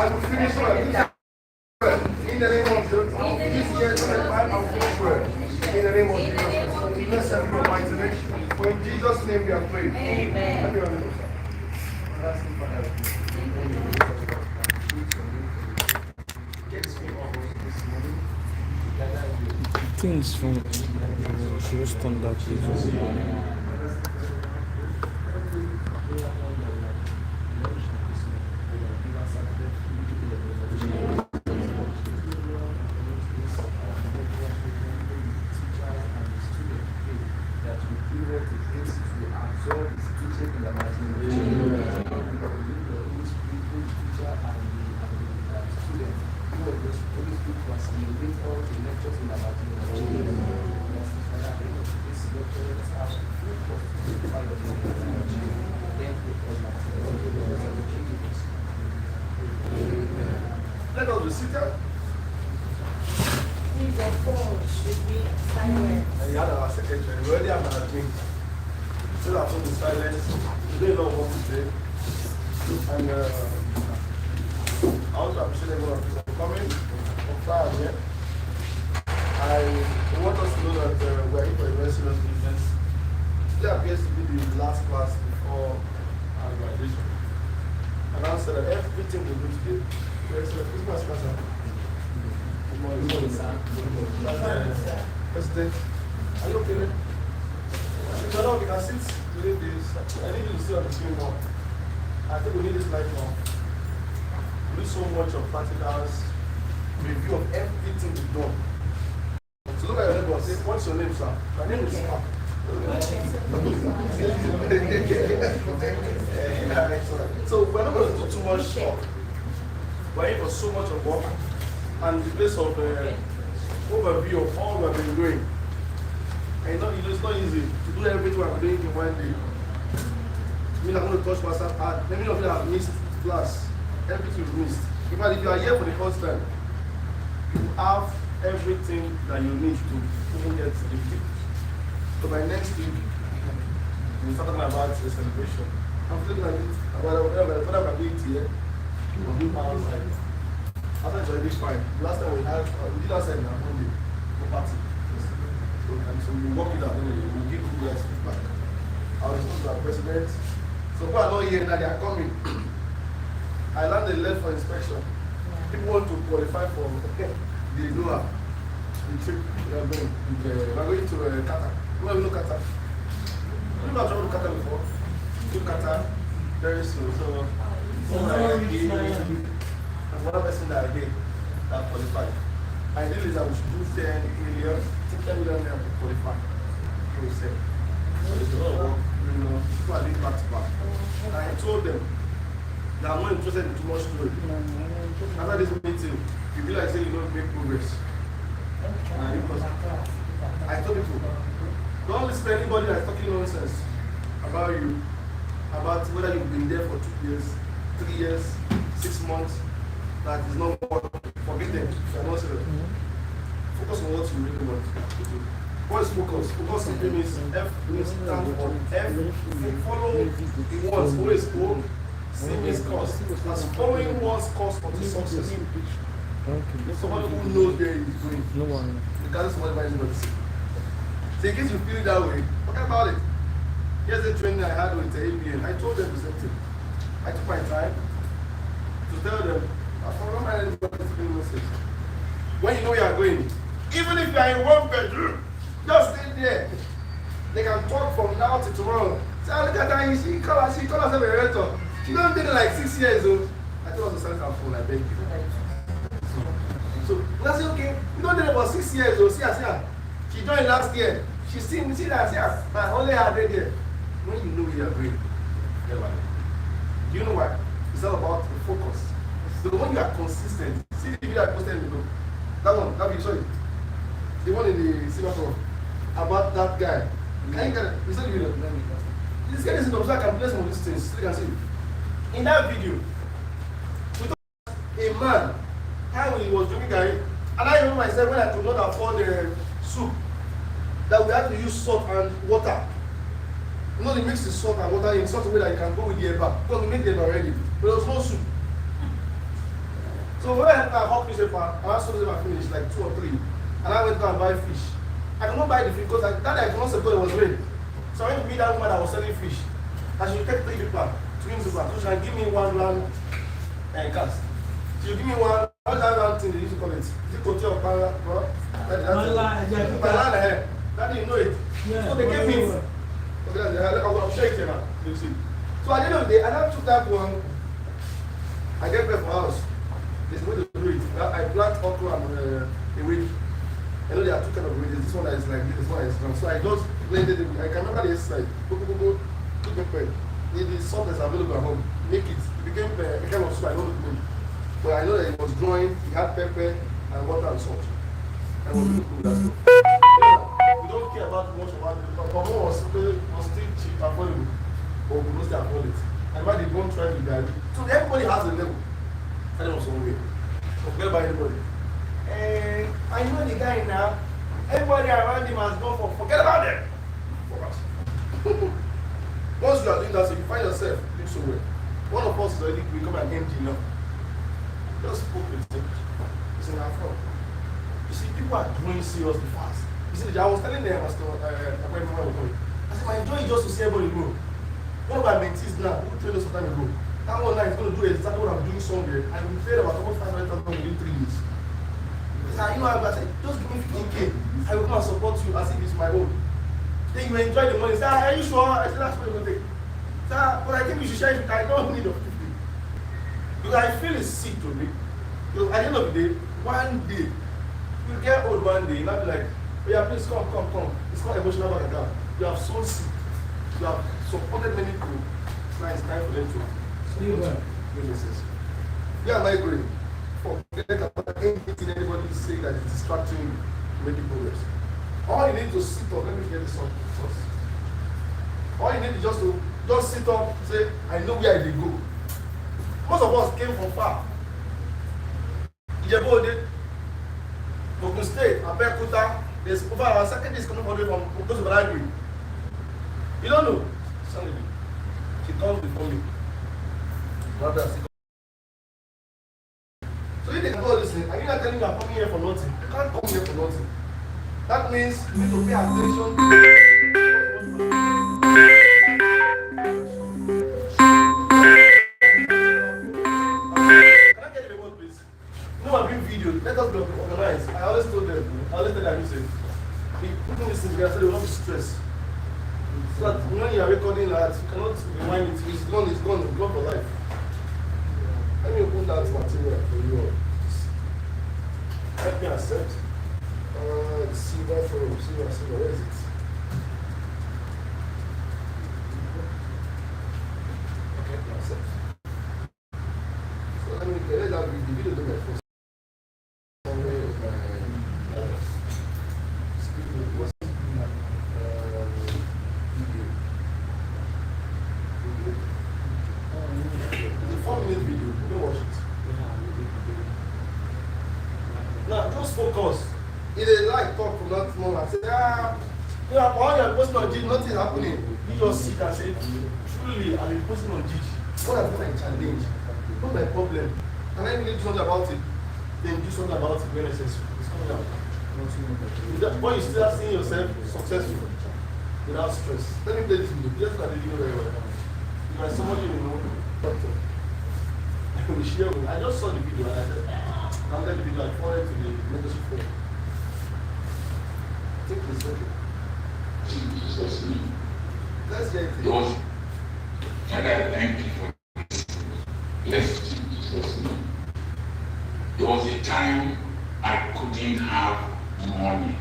I will finish well. In the name of Jesus, this year 25, I will finish well. In the name of Jesus. Bless everyone mighty name. For in Jesus' name we are praying. Amen. Things from Houston that is Let us be seated. Please, your phone should be silent. And you had our secretary. We already have our drink. So our phone is silent. Today, not what to say. And I also appreciate everyone for coming from far and near. I want us to know that we are in for a very serious business. Today appears to be the last class before our graduation. And I said that everything we do today, there's a Christmas class. Good morning, sir. President, are you okay? If you're not, we can sit today. I need you to sit on the screen now. I think we need this light now. We do so much of practicals, review of everything we've done. So look at your neighbor and say, what's your name, sir? My name is Spark. So we're not going to do too much talk. We're in for so much of work and the place of overview of all we've been doing. And it's not easy to do everything we're doing in one day. I mean, I'm going to touch myself hard. Many of you have missed class. Everything you've missed. In fact, if you are here for the first time, you have everything that you need to even get the gift. So by next week, we'll start talking about the celebration. I'm thinking like it, about what I'm doing here. We'll do outside. Outside is already fine. Last time we did outside on Monday, for party. So we work it out, we'll give you guys feedback. I was supposed to our president. So people are not here that they are coming. I learned they left for inspection. People want to qualify for the NOAA. The trip we are going. We are going to Qatar. Who have you know Qatar? You have traveled to Qatar before? To Qatar very soon. So and one person that I did that qualified. Ideally is that we should do 10 million to qualify. We say. So there's a lot of work, people are doing back to back. And I told them that I'm not interested in too much story. After this meeting, you feel like saying you don't make progress. I told people, don't listen to anybody that's talking nonsense about you, about whether you've been there for 2 years, 3 years, 6 months. That is not what. Forget them. You are not serious. Focus on what you really want to do. What is focus? Focus simply means F means stand for F. Follow the one's always go. C means course. As following one's course unto success. Somebody who knows where he's going. no one. Regardless of what everybody is. So in case you feel that way, forget about it. Here's the training I had with the ABN. I told them the same thing. I took my time to tell them, I forgot my message. When you know you are going, even if you are in one bedroom, just stay there. They can talk from now to tomorrow. Say, look at her, she call herself a director. She don't did it like 6 years old. I told her to send her phone, I beg you. So I say, okay, you don't did it for 6 years old. See her. She joined last year. She see that, see her. But only her day there. When you know where you are going, do you know why? It's all about the focus. So when you are consistent, see the video I posted in the book. That video, sorry. The one in the cinema about that guy. Can you get it? You saw the video? This guy is in the I can play some of these things. So you can see. In that video, we talked a man, how he was drinking garri. And I remember myself when I could not afford the soup, that we had to use salt and water. You know, they mix the salt and water in such a way that you can go with the eba. Because we make the eba already. But there was no soup. one newspaper, I also newspaper finished like 2 or 3, and I went to go and buy fish. I could not buy the fish because that day I could not support it was rain. So I went to meet that woman that was selling fish. And she would take 3 people, 2 people, so she can give me 1 round cast. She will give me one round thing they used to call it. Is it Kote or Pala? That you know it. Yeah, so they gave me. Okay, I will shake it now. You see. So at the end of the day, I now took that one. I get back from house. There's a way to do it. I plant okra and a weed. I know there are 2 kinds of weeds. This one is like this one is strong. So I just blended it. I can remember the exercise. Go. The salt is available at home. Make it. It became a kind of soup. I don't know. But I know that it was drawing. It had pepper and water and salt. I was really cool with that stuff. We don't care about much about it. But more was still cheap, affordable. But we must afford it. And why they don't try to guide. So everybody has a level. And it was one way. Forget about anybody. And I know the guy now. Everybody around him has gone for forget about them. Focus. Once you are doing that, so you find yourself doing so well. One of us is already become an MD now. Just spoke with him. It's in our front. You see, people are growing seriously fast. You see, I was telling them, I said, my joy is just to see everybody grow. One of my mentees now, who trained us some time ago, that one night is going to do exactly what I'm doing somewhere, and we paid about almost 500,000 within 3 years. Now, you know, I said, just give me 15K. I will come and support you as if it's my own. Then you enjoy the money. Say, are you sure? I said, that's what you're going to take. But I think we should share it. I don't need of 50. Because I feel it's sick to me. Because at the end of the day, one day, you get old one day, you'll be like, oh yeah, please come. It's called emotional back account. You have sown seed. You have supported many people. Now it's time for them to businesses. Yeah, am I agreeing? Forget about anything anybody is saying that is distracting you, making progress. All you need to sit up, let me get this up first. All you need is just sit up, say, I know where I did go. Most of us came from far. Ijebu-Ode, Ogun State, Abeokuta, there's over our second is coming all the way from those of Ibrahim. You don't know? Sorry. She comes before you. So if they can go this thing, and you're not telling me I'm coming here for nothing. You can't come here for nothing. That means you need to pay attention to let us be organized. I always told them, I always tell them, putting this together so they will not be stressed. So that when you are recording that, you cannot rewind it. It's gone for life. Let me open that material for you. Help me accept. Silver forum, silver, where is it? Help me accept. So let that be the video do my first. Focus. If they like talk from that moment, say, you know, all you're posting on Gigi, nothing is happening. You just sit and say, truly, I've been posting on Gigi. What have been my challenge? Not my problem. Can I really do something about it? Then do something about it when necessary. It's coming out. But you still seeing yourself successful without stress. Let me play this video. Just look at the video very well. You are somebody you know, doctor. We share with. I just saw the video and I said, I'm going to be like forward to the membership form. Take this okay. Let's get it. Lord, and I thank you for this blessing in Jesus' name. There was a time I couldn't have money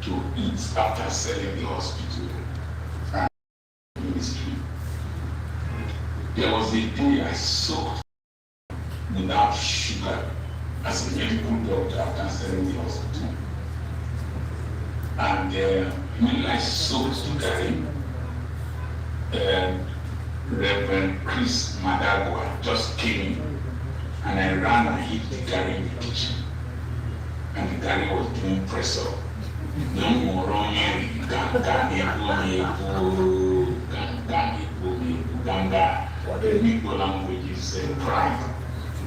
to eat after selling the hospital and ministry. There was a day I soaked without sugar as a medical doctor after selling the hospital. And when I sold to Karim, Reverend Chris Madagua just came in, and I ran and hit the Karim in the kitchen. And the Karim was doing press up. No more wrong, Ganga. The Igbo language is pride.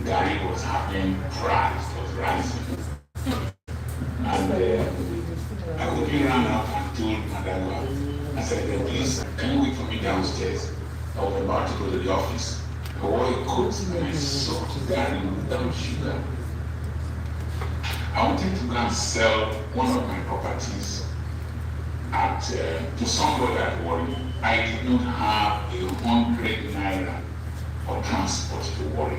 Gary was having price, was rising. And I quickly ran out and told Madam, I said, please, can you wait for me downstairs? I was about to go to the office. I wore a coat and I soaked Gary without sugar. I wanted to go and sell one of my properties at to somebody at Warri. I did not have 100 naira for transport to Warri.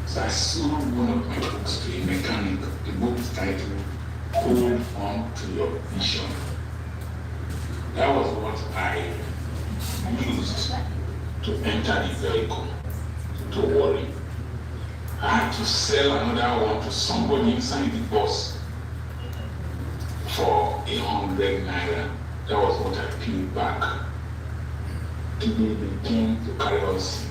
So I sold one of my books to a mechanic. The book is titled Hold On to Your Vision. That was what I used to enter the vehicle to Warri. I had to sell another one to somebody inside the bus for 100 naira. That was what I paid back. Today they came to carry us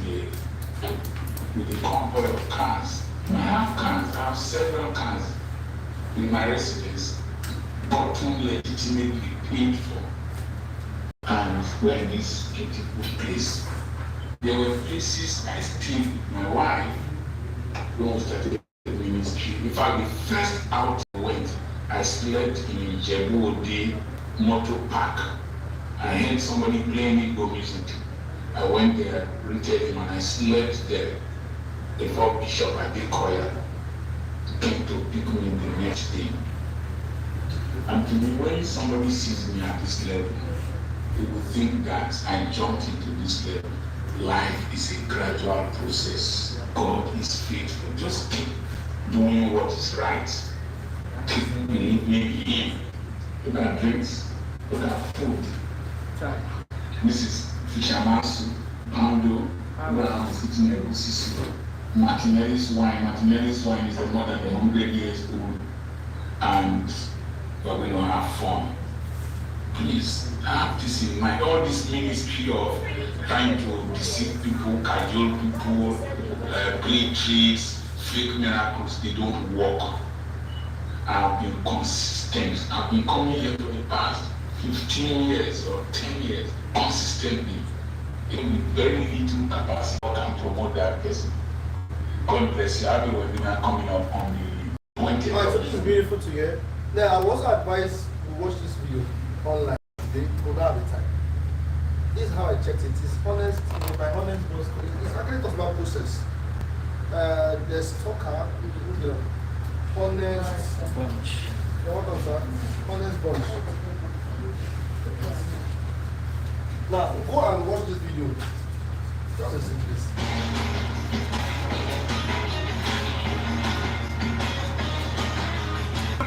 with the convoy of cars. I have cars, I have several cars in my residence, gotten legitimately paid for. And we're in this beautiful place. There were places I stayed with my wife when we started the ministry. In fact, the first out I went, I slept in Ijebu-Ode Motor Park. I heard somebody playing Igbo music. I went there, greeted him, and I slept there. Before Bishop Adekoya came to pick me the next day. And to me, when somebody sees me at this level, they will think that I jumped into this level. Life is a gradual process. God is faithful. Just keep doing what is right. Keep believing in Him. Look at drinks, look at food. This is fisherman soup, poundo, sitting in Sicily. Martinelli's wine. Martinelli's wine is more than 100 years old. And we're going to have fun. Please have this in mind. All this ministry of trying to deceive people, cajole people, play tricks, fake miracles, they don't work. I've been consistent. I've been coming here for the past 15 years or 10 years consistently. In very little capacity, I can promote that person. God bless you. I have a webinar coming up on the 20th. Alright, so this is beautiful to hear. Now, I also advise you watch this video online today, go down the time. This is how I checked it. It's honest, by honest, it's actually talks about process. There's talker, honest Bunch. what was that? Honest bunch. Now, go and watch this video. Just listen to this.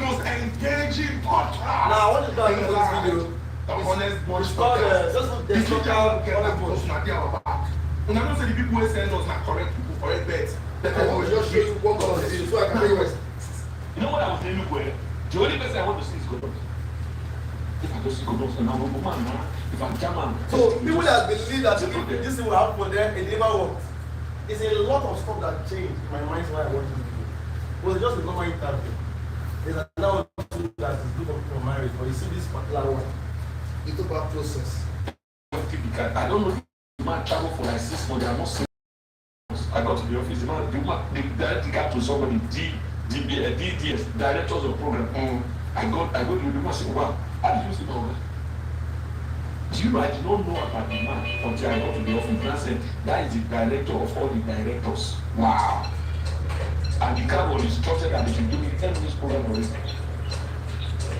Most engaging podcast. Now, I want to tell you this video. The honest bunch. It's called the talker honest bunch. And I don't say the people who send us not correct people, correct bets. I will just show you one part of the video so I can tell you what. You know what I was saying, look where? The only person I want to see is Godot. If I don't see Godot, then I'm a man. If I'm German. So people that believe that if this thing will happen for them, it never worked. It's a lot of stuff that changed in my mind when I watched this video. It was just a normal interview. There's another one that is good for marriage, but you see this particular one. It took a process. I don't know if the man traveled for like 6 months, they are not saying. I got to the office, the director got to somebody, DDS, directors of program. I go to the man and say, wow, how did you see all that? Do you know, I did not know about the man until I got to the office and said, that is the director of all the directors. Wow. And the guy was instructed that they should give me 10 minutes program already.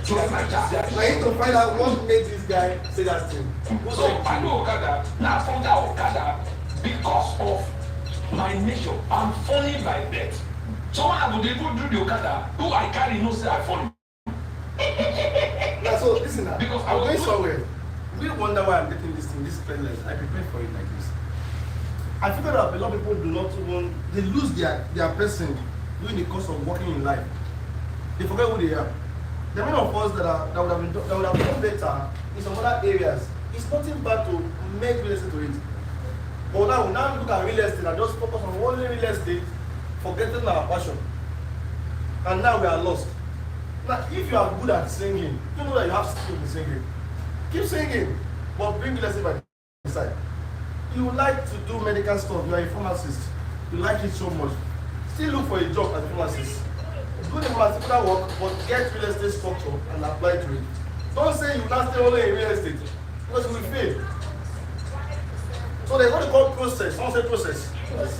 So that's my job. I need to find out what made this guy say that thing. So I know Okada, now from that Okada, because of my nature, I'm funny by birth. Someone I would even do the Okada, who I carry no say I funny. Yeah, so listen now. Because I'm going somewhere. We wonder why I'm getting this thing, this playlist. I prepared for it like this. I figured out a lot of people do not even, they lose their person during the course of working in life. They forget who they are. The many of us that would have done better in some other areas, it's nothing bad to make real estate to it. But now we now look at real estate and just focus on only real estate, forgetting our passion. And now we are lost. Now, if you are good at singing, you know that you have skill in singing. Keep singing, but bring real estate by the side. You like to do medical stuff, you are a pharmacist, you like it so much. still look for a job as a pharmacist. Do the pharmaceutical work, but get real estate structure and apply to it. Don't say you now stay only in real estate, because you will fail. So there's what they call process. Someone say process.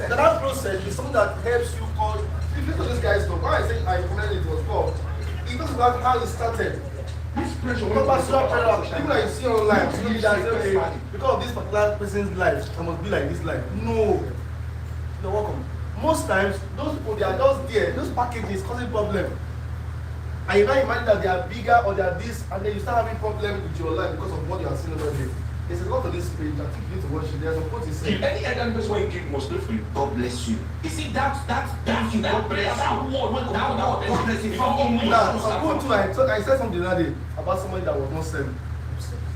That process is something that helps you call. If you listen to this guy's talk, why I say I recommend it was called. It talks about how it started. This pressure. People that you see online, you that say, okay, because of this particular person's life, I must be like this life. No. You're welcome. Most times, those people, they are just there. Those packages causing problem. And you now imagine that they are bigger or they are this, and then you start having problems with your life because of what you are seeing over there. There's a lot of this page. I think you need to watch it. There's some quotes he said. If any other person when you give most for you, God bless you. You see, that's you. God bless you. That word, when God bless you. I said something the other day about somebody that was not selling.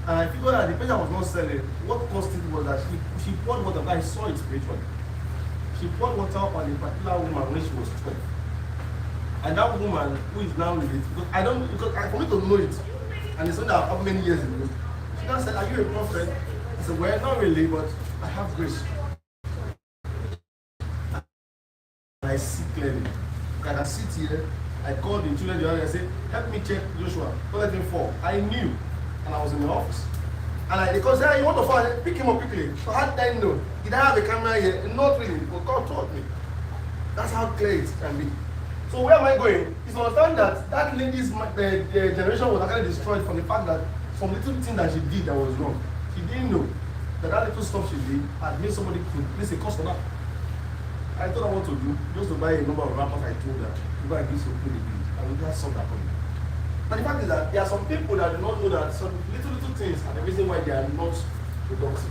And I figured that the person that was not selling, what caused it was that she poured water, I saw it spiritually. She poured water on a particular woman when she was 12. And that woman who is now with it, because for me to know it, and it's something that happened many years ago, she now said, are you a prophet? I said, well, not really, but I have grace. And I see clearly. Can I sit here? I called the children the other day and said, help me check Joshua, don't let him fall. I knew, and I was in the office. And they said, you want to fall? Pick him up quickly. So how did I know? Did I have a camera here? Not really, but God taught me. That's how clear it can be. So where am I going? It's to understand that lady's generation was actually destroyed from the fact that some little thing that she did that was wrong. She didn't know that little stuff she did had made somebody could place a customer. I thought I want to do just to buy a number of wrappers. I told her to go and give some people the bill. And we just solve that problem. But the fact is that there are some people that do not know that some little things are the reason why they are not productive.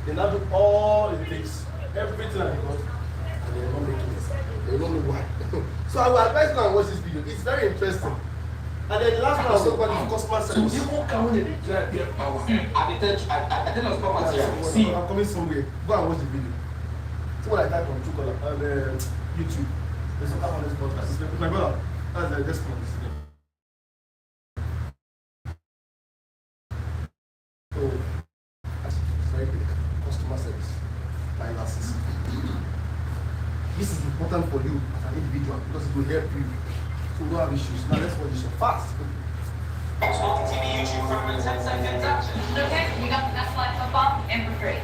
They now do all it takes, everything that they got, and they are not making it. They don't know why. So I will advise you to watch this video. It's very interesting. And then the last one I was talking about is customer service. So people can only drive their power. I tell us about material. See, I'm coming somewhere. Go and watch the video. See what I type on YouTube. There's some type on this podcast. It's my brother. That's the best one. So, it's very big. Customer service. Finances. This is important for you as an individual because it will help you to don't have issues. Now let's watch this one fast. TV, YouTube, from 10 seconds action. Okay, you got the best life so far and for free.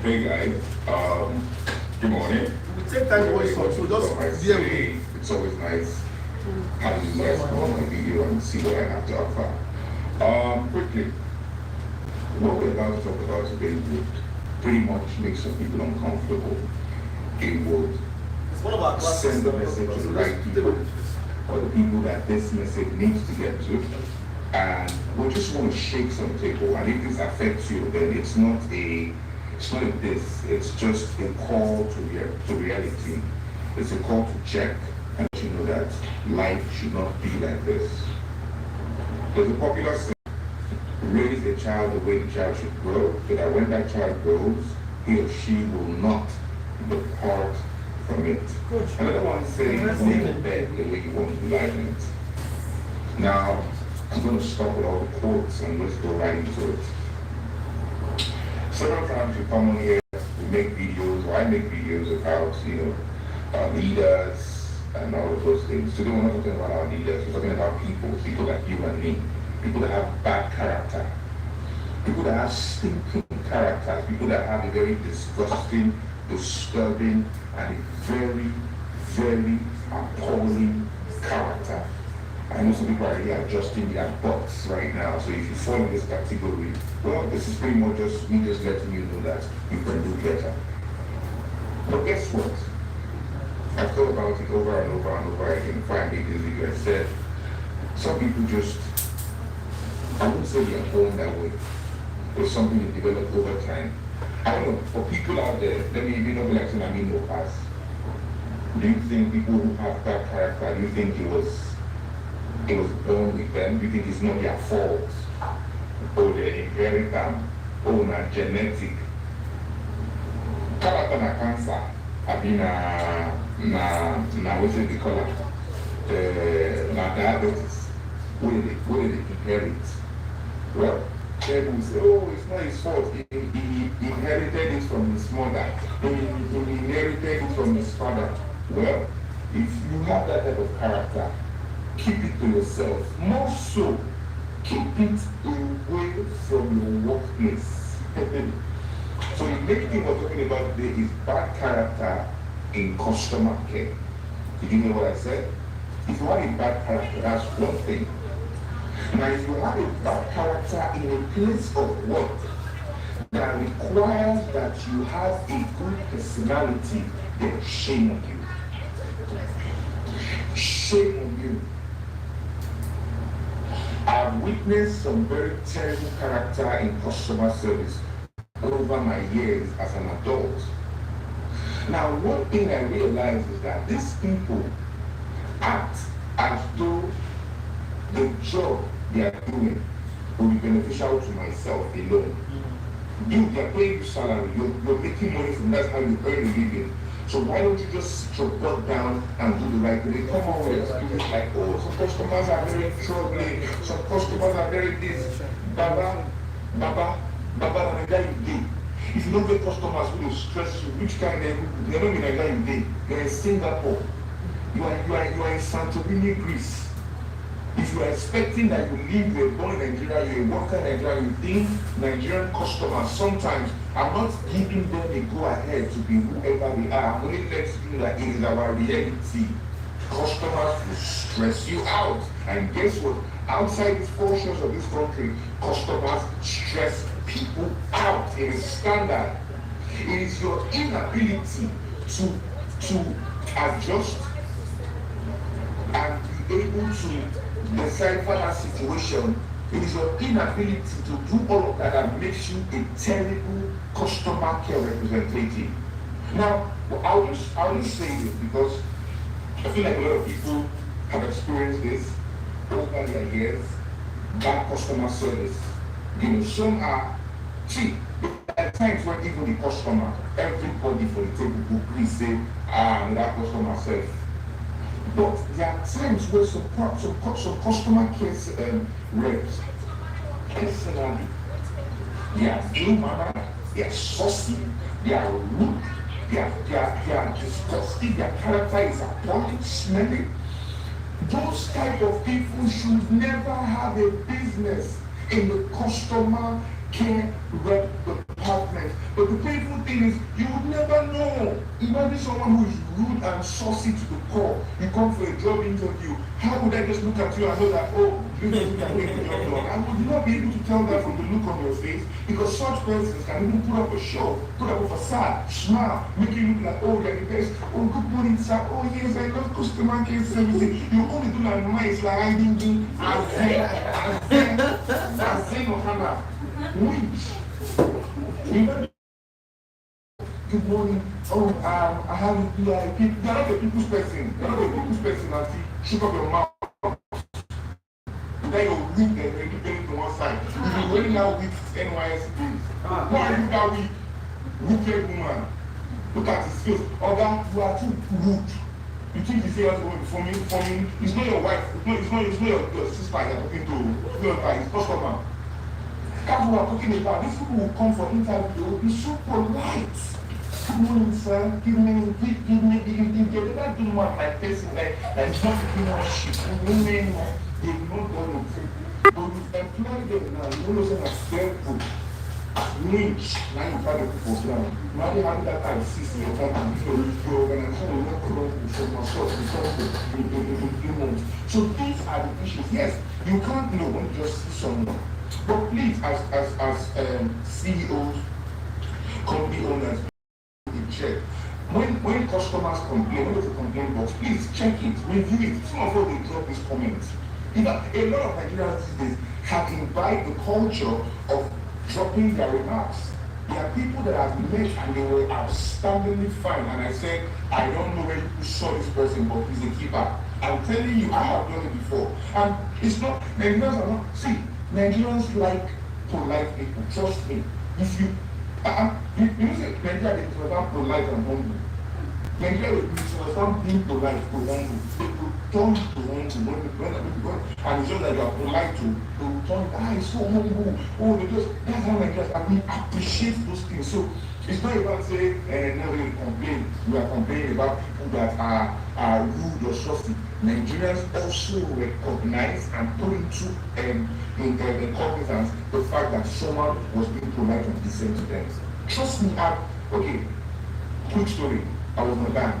Hey guys, good morning. We take time to watch some, so just be away. It's always nice having you guys come on my video and see what I have to offer. Quickly, what we're about to talk about today would pretty much make some people uncomfortable. It would It's one of our classes. send the message to the right people, or the people that this message needs to get to. And we just want to shake some table. And if this affects you, then it's not a this. It's just a call to reality. It's a call to check and to know that life should not be like this. There's a popular saying, raise a child the way the child should grow, so that when that child grows, he or she will not depart from it. Another one saying, leave the bed the way you want to lie in it. Now, I'm going to stop with all the quotes and let's go right into it. Several times we come on here, we make videos, or I make videos about, leaders and all of those things. Today we're not talking about our leaders, we're talking about people like you and me, people that have bad character, people that have stinking characters, people that have a very disgusting, disturbing, and a very, very appalling character. I know some people are really adjusting their butts right now, so if you fall in this category, well, this is pretty much just me just letting you know that you can do better. But guess what? I've thought about it over and over and over again. Finally, this video, I said, some people just, I wouldn't say they're born that way. It's something you develop over time. I don't know, for people out there, let me not be like saying I mean no pass. Do you think people who have that character, do you think it was born with them? Do you think it's not their fault? Or they inherit them? Or not genetic? Character na cancer. I mean, what's it called? Na diabetes. What did they inherit? Well, then we say, oh, it's not his fault. He inherited it from his mother. He inherited it from his father. Well, if you have that type of character, keep it to yourself. More so, keep it away from your workplace. So the main thing we're talking about today is bad character in customer care. Did you know what I said? If you have a bad character, that's one thing. Now, if you have a bad character in a place of work that requires that you have a good personality, then shame on you. Shame on you. I've witnessed some very terrible character in customer service over my years as an adult. Now, one thing I realize is that these people act as though the job they are doing will be beneficial to myself alone. You, they are paying you salary, you're making money from that's how you earn a living. So why don't you just sit your butt down and do the right thing? They come on with excuses like, oh, some customers are very troubling, some customers are very this. Baba, and guy you did. If you don't get customers who will stress you, which kind of, they don't mean a guy you did. You're in Singapore. You are in Santorini, Greece. If you are expecting that you live, you are born in Nigeria, you are a worker in Nigeria, you think Nigerian customers sometimes are not giving them a go ahead to be whoever they are. I'm only letting you know that it is our reality. Customers will stress you out. And guess what? Outside the portions of this country, customers stress people out. It is standard. It is your inability to adjust and be able to decipher that situation. It is your inability to do all of that that makes you a terrible customer care representative. Now, I'll just say this because I feel like a lot of people have experienced this over their years. Bad customer service. You know, some are, see, at times when even the customer, everybody for the table will please say, that customer safe. But there are times where some customer care reps, personally, they are ill-mannered, they are saucy, they are rude, they are disgusting, their character is appalling, smelling. Those type of people should never have a business in the customer care rep department. But the painful thing is, you would never know. Imagine someone who is rude and saucy to the core. You come for a job interview. How would I just look at you and know that, oh, you can get the job done? I would not be able to tell that from the look on your face, because such persons can even put up a show, put up a facade, smile, make you look like, oh, they're the best. Oh, good morning, sir. Oh, yes, I love customer care services. You only do that nice, like I didn't do. Good morning. Oh, I have a VIP. They're not a people's person. They're not a people's person. I see. Shook up your mouth. Then you'll leave them and keep them to one side. If you're wearing now with NYSP, why are you that weak? Wicked woman. Look at his face. Oga, you are too rude. You think you say what's going for me? It's not your wife. It's not your sister you're talking to. It's not your customer. That's what we're talking about. These people will come for interview, be so polite. Good morning, sir. Give me. They never do much like person, like not giving one shit. Women, they don't want to take. But you employ them now, you don't know that they're good. Range, now you find the people down. Imagine having that kind of system, your organization will not come from yourself, so these are the issues. Yes, you can't know when you just see someone. But please, as CEOs, company owners, check. When customers complain, when there's a complaint box, please check it, review it. Some of them will drop these comments. A lot of Nigerians these days have imbibed the culture of dropping their remarks. There are people that I've met and they were outstandingly fine. And I said, I don't know where you saw this person, but he's a keeper. I'm telling you, I have done it before. And it's not, Nigerians are not, see, Nigerians like polite people, trust me. If you, you say Nigeria is about polite and humble. Nigeria will be some being polite to one group. They will turn to one group and it's just that you are polite to turn, it's so humble. Oh, they just, that's how Nigerians, and we appreciate those things. So it's not about saying, now we complain. We are complaining about people that are rude or saucy. Nigerians also recognize and put into in cognizance the fact that someone was being polite and decent to them. Trust me, okay, quick story. I was in a bank.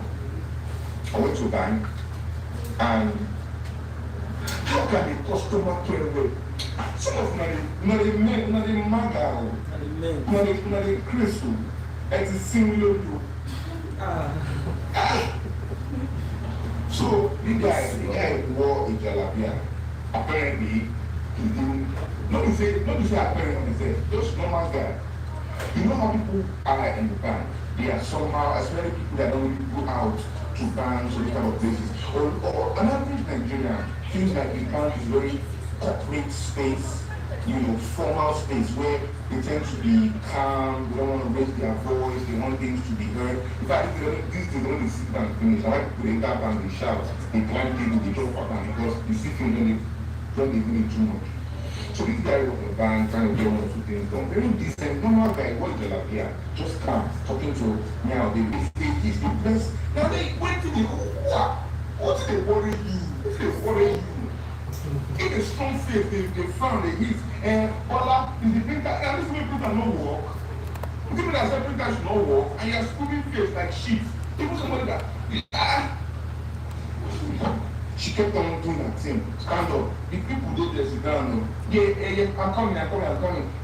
I went to a bank, and how can a customer care well? Some of them, not a maga, not a crystal, it's a similar to. So the guy wore a jalabia. Apparently, he didn't. Not to say apparently, just normal guy. You know how people are in the bank? They are somehow, especially people that don't really go out to banks or this kind of places. Or an average Nigerian feels like the bank is very corporate space, formal space where they tend to be calm, they don't want to raise their voice, they want things to be heard. In fact, these days when they sit down and finish, I like people they tap and they shout, they climb people, they jump up and because you see things don't they do it too much. So this guy was in the bank trying to get one or two things done. Very decent, normal guy, what is the here? Just calm, talking to me now. He's the best. Now they went to the what did they worry you? What did they worry you? In a strong face, they found a hit. And Ola is the printer, and this way printer no work. People that say printer should not work, and you're screaming face like shit. People somebody that she kept on doing that thing. Stand up. The people did this down. Yeah, I'm coming.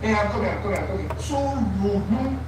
Hey, I'm coming. So rude,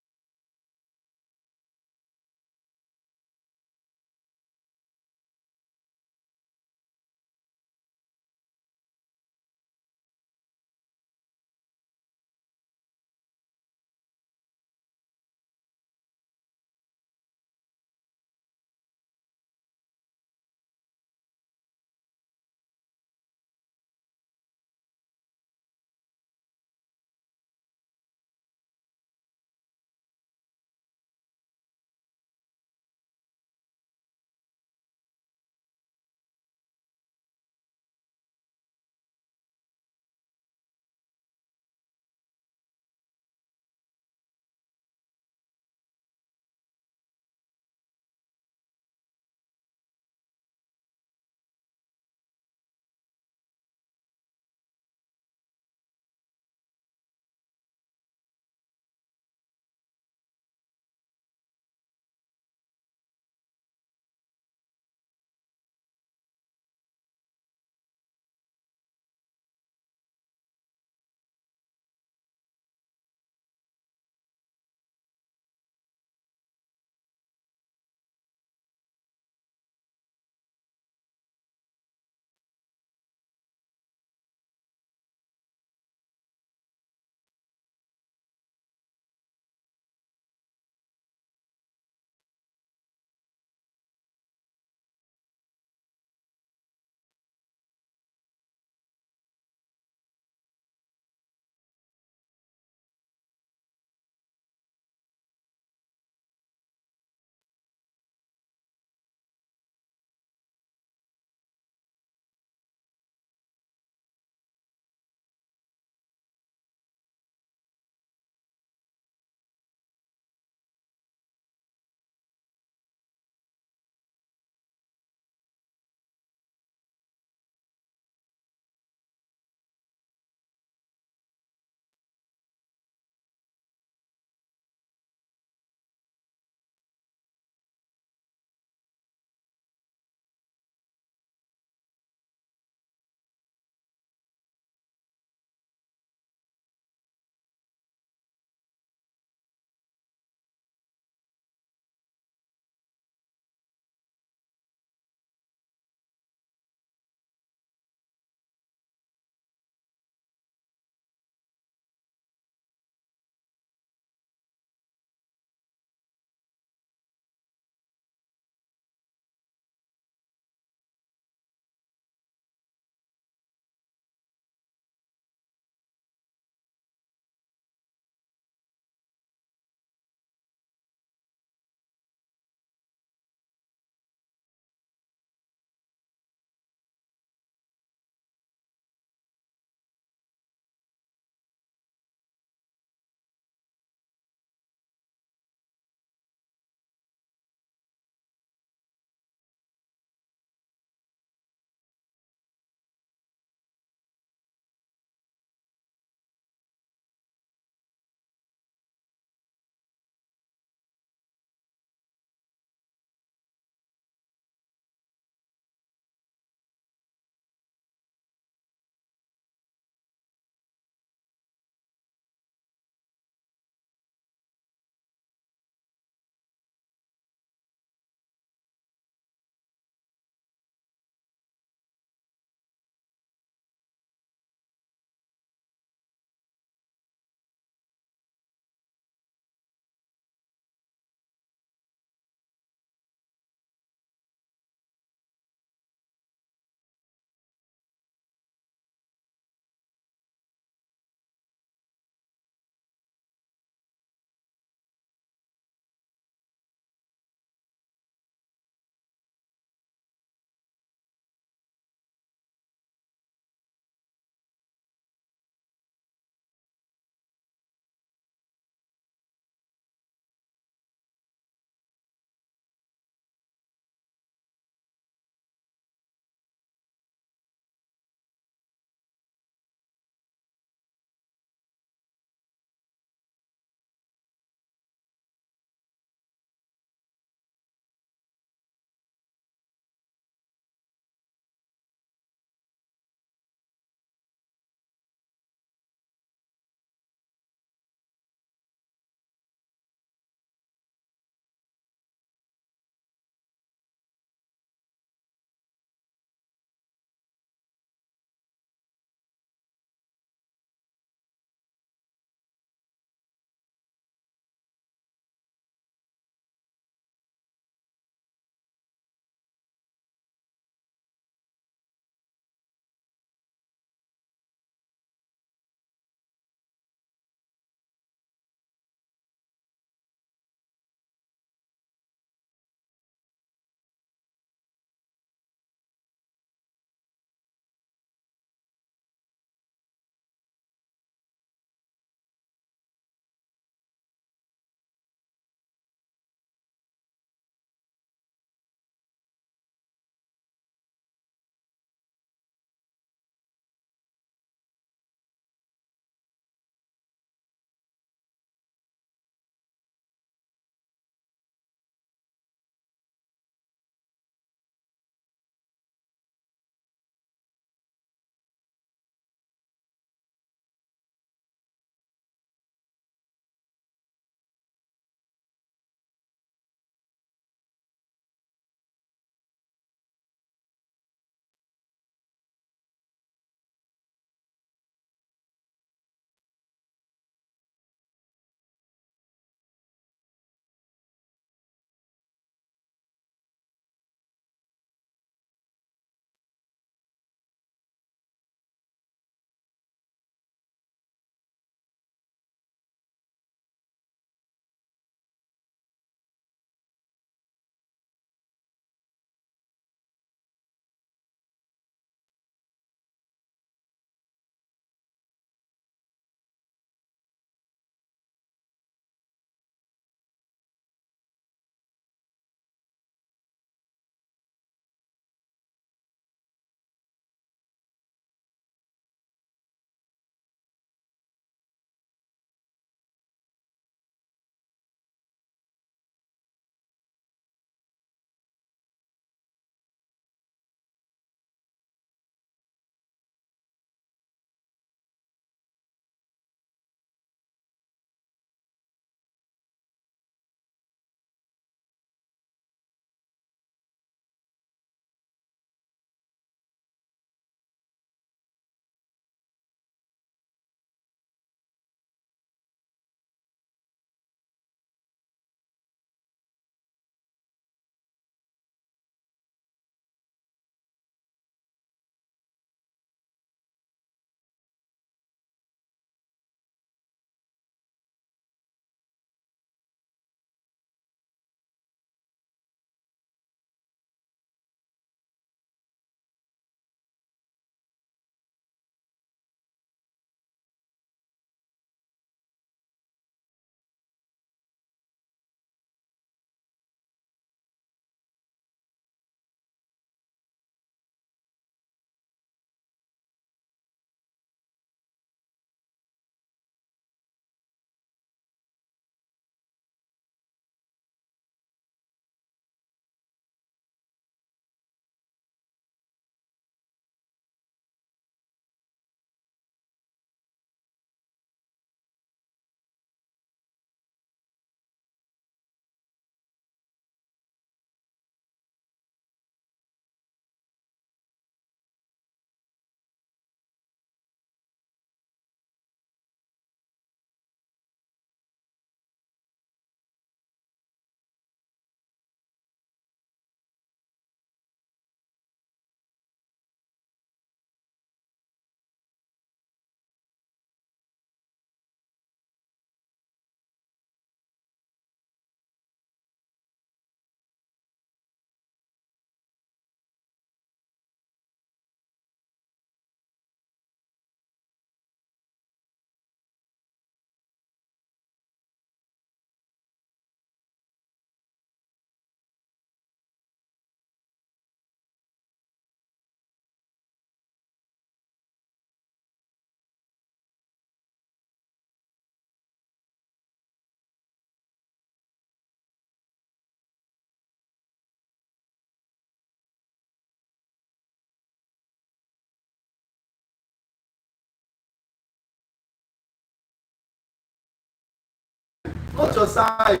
not your size.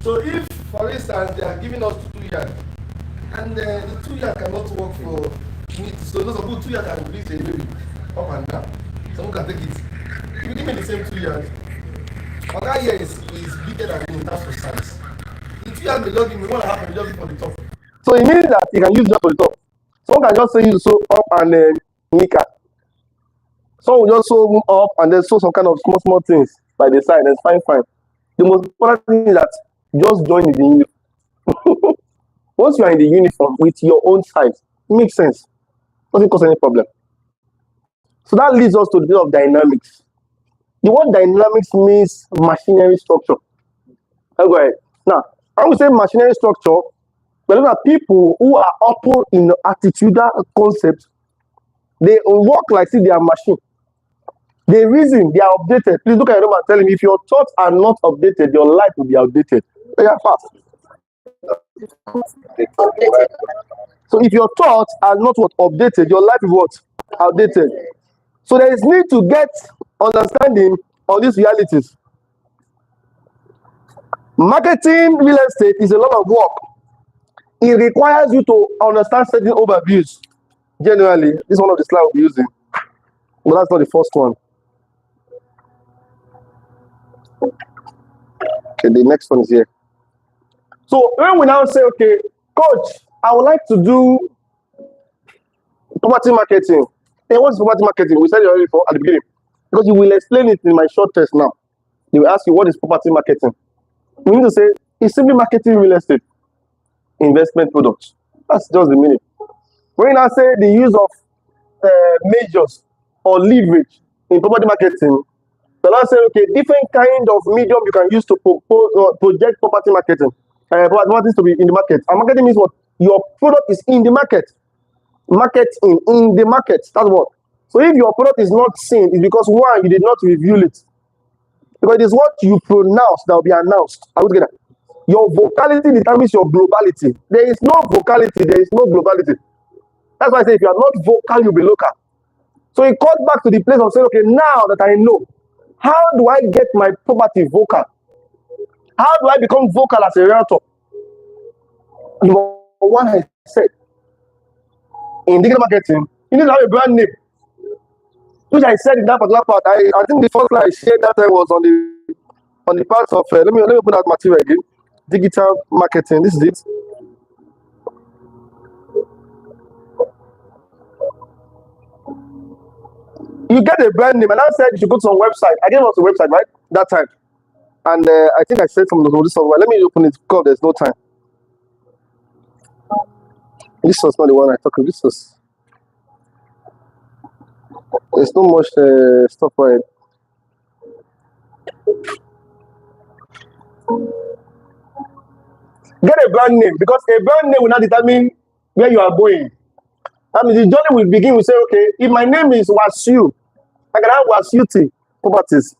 So if, for instance, they are giving us 2 yards, and the 2 yards cannot work for meat, so those of 2 yards can release a baby up and down. Someone can take it. If you give me the same 2 yards, that year is bigger than me in terms of size. The 2 yards may log in, 1.5 may log in for the top. So it means that you can use that for the top. Someone can just say you sew up and nika. Some will just sew up and then sew some kind of small things by the side, and it's fine. The most important thing is that just join in the uniform. Once you are in the uniform with your own size, it makes sense. Doesn't cause any problem. So that leads us to the bit of dynamics. The word dynamics means machinery structure. I'll go ahead. Now, I would say machinery structure, but look at people who are open in the attitudinal concept. They work like see they are machine. They reason, they are updated. Please look at your room and tell him if your thoughts are not updated, your life will be outdated. They are fast. So if your thoughts are not what updated, your life is what? Outdated. So there is need to get understanding on these realities. Marketing real estate is a lot of work. It requires you to understand certain overviews. Generally, this is one of the slides we'll be using. But that's not the first one. Okay, the next one is here. So when we now say, okay, coach, I would like to do property marketing. Hey, what's property marketing? We said it already at the beginning. Because you will explain it in my short test now. They will ask you, what is property marketing? We need to say, it's simply marketing real estate investment products. That's just the meaning. When I say the use of measures or leverage in property marketing, so let's say, okay, different kind of medium you can use to project property marketing. Properties to be in the market. And marketing means what? Your product is in the market. Marketing in the market. That's what. So if your product is not seen, it's because one, you did not reveal it. Because it is what you pronounce that will be announced. Are we together? Your vocality determines your globality. There is no vocality, there is no globality. That's why I say if you are not vocal, you'll be local. So it calls back to the place of saying, okay, now that I know, how do I get my property vocal? How do I become vocal as a realtor? Number one, I said, in digital marketing, you need to have a brand name. Which I said in that particular part. I think the first slide I shared that time was on the part of let me open that material again. Digital marketing. This is it. You get a brand name, and I said you should go to some website. I gave us a website, right? That time. And I think I said something on this somewhere. Let me open it because there's no time. This was not the one I talked about. This was. There's no much stuff for it. Get a brand name because a brand name will not determine where you are going. I mean, the journey will begin with say, okay, if my name is Wasiu, I can have Wasiuti Properties.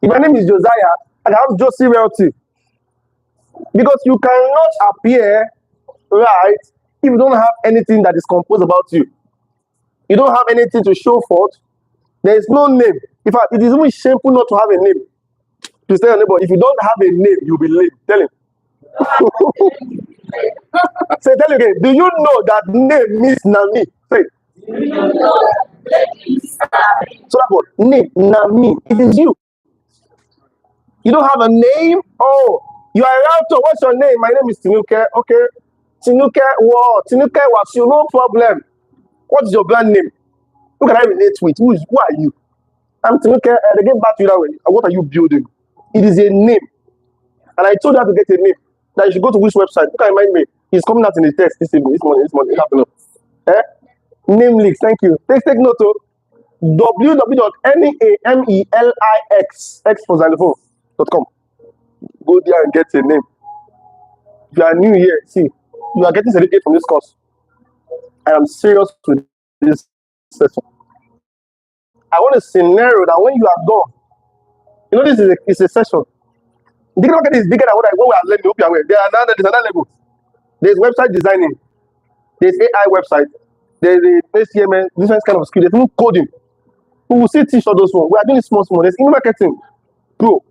If my name is Josiah, I can have Josie Realty. Because you cannot appear right if you don't have anything that is composed about you. You don't have anything to show forth. There is no name. In fact, it is even shameful not to have a name. To tell your neighbor, if you don't have a name, you'll be lame. Tell him. Say, tell you again. Do you know that name means Nami? Say. So that's what name Nami. It is you. You don't have a name. Oh, you are a router. What's your name? My name is Tinuke. Okay, Tinuke. Wow, Tinuke was you. No problem. What's your brand name? Who can I relate with? Who are you? I'm Tinuke. They get back to you that way. What are you building? It is a name. And I told her to get a name. That you should go to which website? Who can remind me? He's coming out in the text this evening, this morning, this afternoon. Name leaks. Thank you. Take note of www.neamelix x for xylophone.com. Go there and get a name. If you are new here, see, you are getting certificate from this course. I am serious with this session. I want a scenario that when you are done, you know, this is a session. The market is bigger than what we are learning. There's another level. There's website designing. There's AI website. There's a HTML, different kind of skill. There's no coding. We will still teach all those ones. We are doing small. There's email marketing. grow.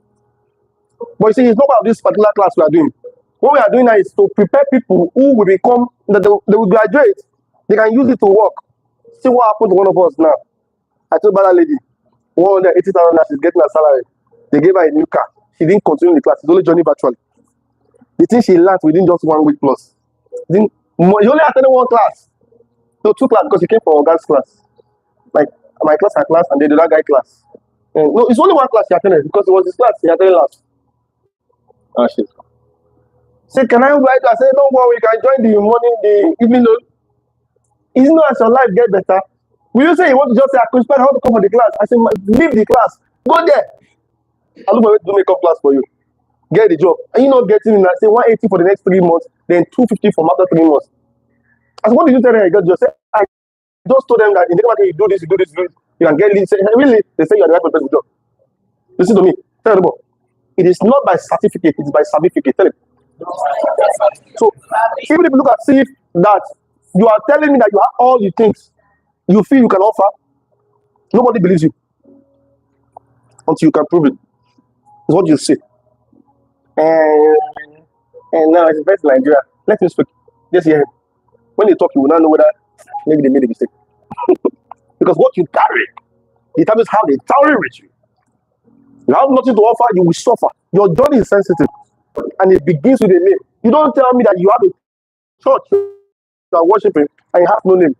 But you see, it's not about this particular class we are doing. What we are doing now is to prepare people who will become, that they will graduate, they can use it to work. See what happened to one of us now. I told that lady, 180,000 she's getting a salary. They gave her a new car. She didn't continue the class. She's only joining virtually. The thing she learned within just 1 week plus. She only attended one class. No, 2 classes because she came from Oga's class. Like my class, her class, and then the other guy class. And no, it's only one class she attended because it was his class she attended last. Oh shit. Say, can I write? I said, don't worry, you can join the morning, the evening load. It's not as your life get better. Will you say you want to just say, I could spend how to come for the class? I said, leave the class. Go there. I'll look for a way to do makeup class for you. Get the job. And you're not getting in, I say 180 for the next 3 months, then 250 from after 3 months. I said, what did you tell them? I got just say, I just told them that in the market you do this, you do this, you do this. You can get leads. Really, they say you're the right person to job. Listen to me. Tell them. It is not by certificate, it's by certificate. Tell him. So even if you look at see that you are telling me that you have all the things you feel you can offer, nobody believes you until you can prove it. It's what you say. And now it's best in Nigeria. Let me speak. Just hear him. When they talk, you will not know whether maybe they made a mistake. Because what you carry determines how they tolerate you. You have nothing to offer, you will suffer. Your journey is sensitive. And it begins with a name. You don't tell me that you have a church you are worshiping and you have no name.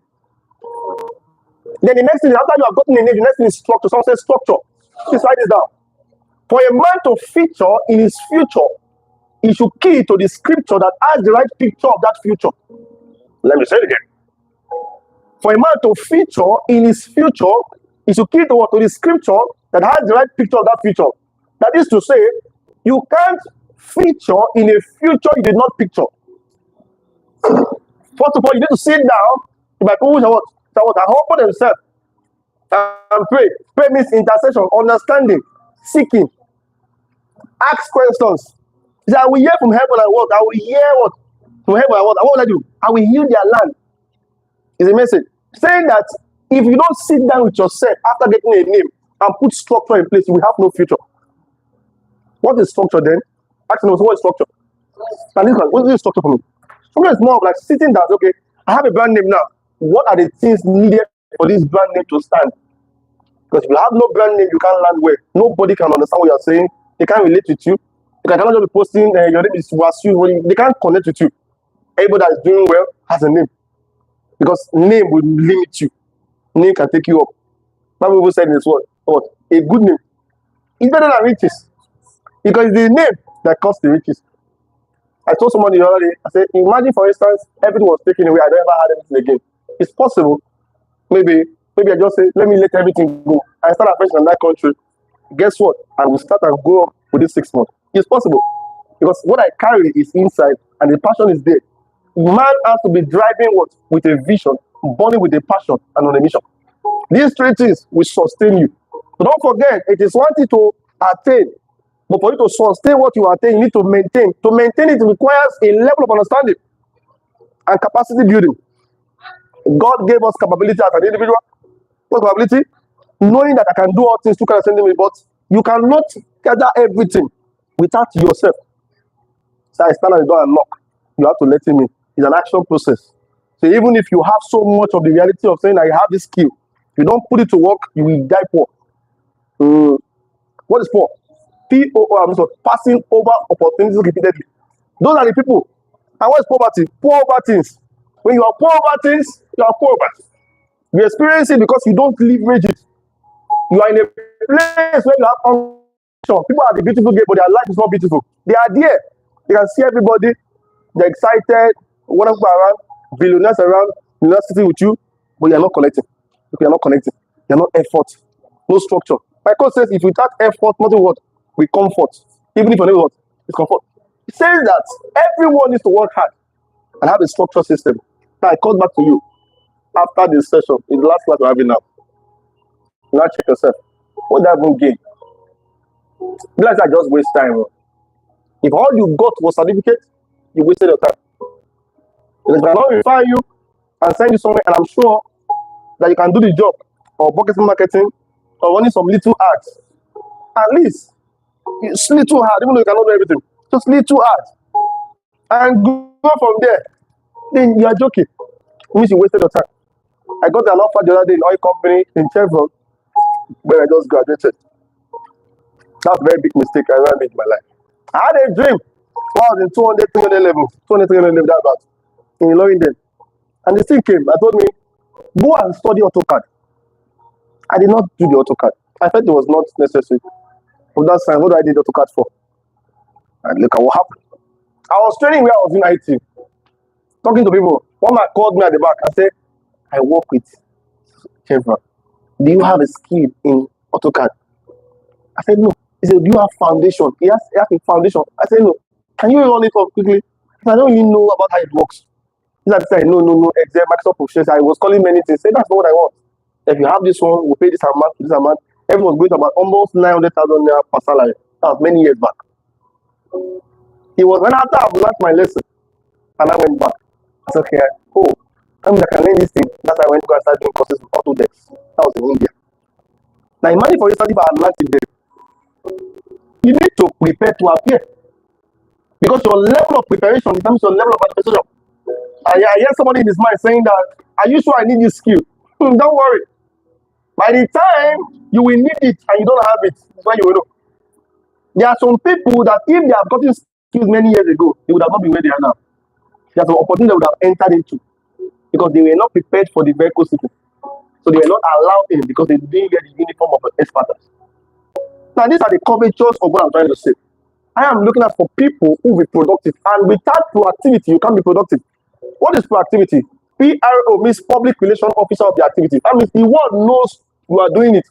Then the next thing, after you have gotten a name, the next thing is structure. Someone says structure. Please write this down. For a man to feature in his future, he should key to the scripture that has the right picture of that future. Let me say it again. For a man to feature in his future, he should key to what? To the scripture that has the right picture of that future. That is to say, you can't feature in a future you did not picture. First of all, you need to sit down. By people who humble themselves and pray. Pray means intercession, understanding, seeking, ask questions. He said, I will hear from heaven and what? I will hear what? From heaven and what? And what will I do? I will heal their land. It's a message saying that if you don't sit down with yourself after getting a name and put structure in place, you will have no future. What is structure then? Ask me, what is structure? What is structure for me? Structure is more of like sitting down. Okay, I have a brand name now. What are the things needed for this brand name to stand? Because if you have no brand name, you can't land well. Nobody can understand what you're saying. They can't relate with you. They cannot just be posting your name is Wasu. They can't connect with you. Everybody that is doing well has a name. Because name will limit you. Name can take you up. Bible people said in this word, what? A good name is better than riches. Because it's the name that costs the riches. I told somebody the other day, I said, imagine for instance, everything was taken away, I don't ever had anything again. It's possible. Maybe I just say, let me let everything go. I start afresh in that country. Guess what? I will start and go within 6 months. It's possible. Because what I carry is inside and the passion is there. Man has to be driving what? With a vision, burning with a passion and on a mission. These 3 things will sustain you. So don't forget, it is one thing to attain. But for you to sustain what you attain, you need to maintain. To maintain it requires a level of understanding and capacity building. God gave us capability as an individual. What capability? Knowing that I can do all things through Christ strengthening me, but you cannot gather everything without yourself. So I stand at the door and knock. You have to let him in. It's an action process. So even if you have so much of the reality of saying I have this skill, if you don't put it to work, you will die poor. What is poor? P-O-O, passing over opportunities repeatedly. Those are the people. And what is poverty? Poor over things. When you are poor over things, you are poor over things. You experience it because you don't leverage it. You are in a place where you have function. People are the beautiful game, but their life is not beautiful. They are there. They can see everybody. They're excited. Wonderful around. Billionaires around. University with you. But you are not connecting. You are not connecting. You are not effort. No structure. My coach says if without effort, nothing what? With comfort. Even if you're not what? It's comfort. It says that everyone needs to work hard and have a structured system. Now I call back to you after this session. In the last class we're having now. Now check yourself. What do I even gain? Like I just waste time. If all you got was certificate, you wasted your time. If I cannot refer you and send you somewhere, and I'm sure that you can do the job of marketing or running some little ads, at least It's little hard, even though you cannot do everything. Just little hard. And go from there. Then you are joking. Means you wasted your time. I got an offer the other day in oil company in Chevron where I just graduated. That's a very big mistake I ever made in my life. I had a dream. I was in 200, 300 level. 200, 300 level, that's about. In London. And the thing came. I told me, go and study AutoCAD. I did not do the AutoCAD. I felt it was not necessary. From that time, what do I need AutoCAD for? And look at what happened. I was training where I was in IT. Talking to people. One man called me at the back and said, I work with Chevron. Do you have a skill in AutoCAD? I said, no. He said, do you have foundation? He has a foundation. I said, no. Can you run it up quickly? I don't even know about how it works. He said, no. Excel, Microsoft Office. I was calling many things. Say, that's not what I want. If you have this one, we'll pay this amount. Everyone was going to about almost 900,000 naira per salary. That was many years back. It was when after I learned my lesson, and I went back. I said, okay, I can learn this thing. That's why I went to go and start doing courses with Autodesk. That was in India. Now imagine for instance if I had learned it there. You need to prepare to appear. Because your level of preparation becomes your level of manifestation. I hear somebody in his mind saying that, are you sure I need this skill? Don't worry. By the time you will need it and you don't have it, that's when you will know. There are some people that if they have gotten skills many years ago, they would have not been where they are now. There's an opportunity they would have entered into because they were not prepared for the vehicle system. So they were not allowed in because they didn't get the uniform of an expert. Now these are the covetous of what I'm trying to say. I am looking at for people who will be productive, and without proactivity, you can't be productive. What is proactivity? PRO means public relation officer of the activity. That means the world knows you are doing it.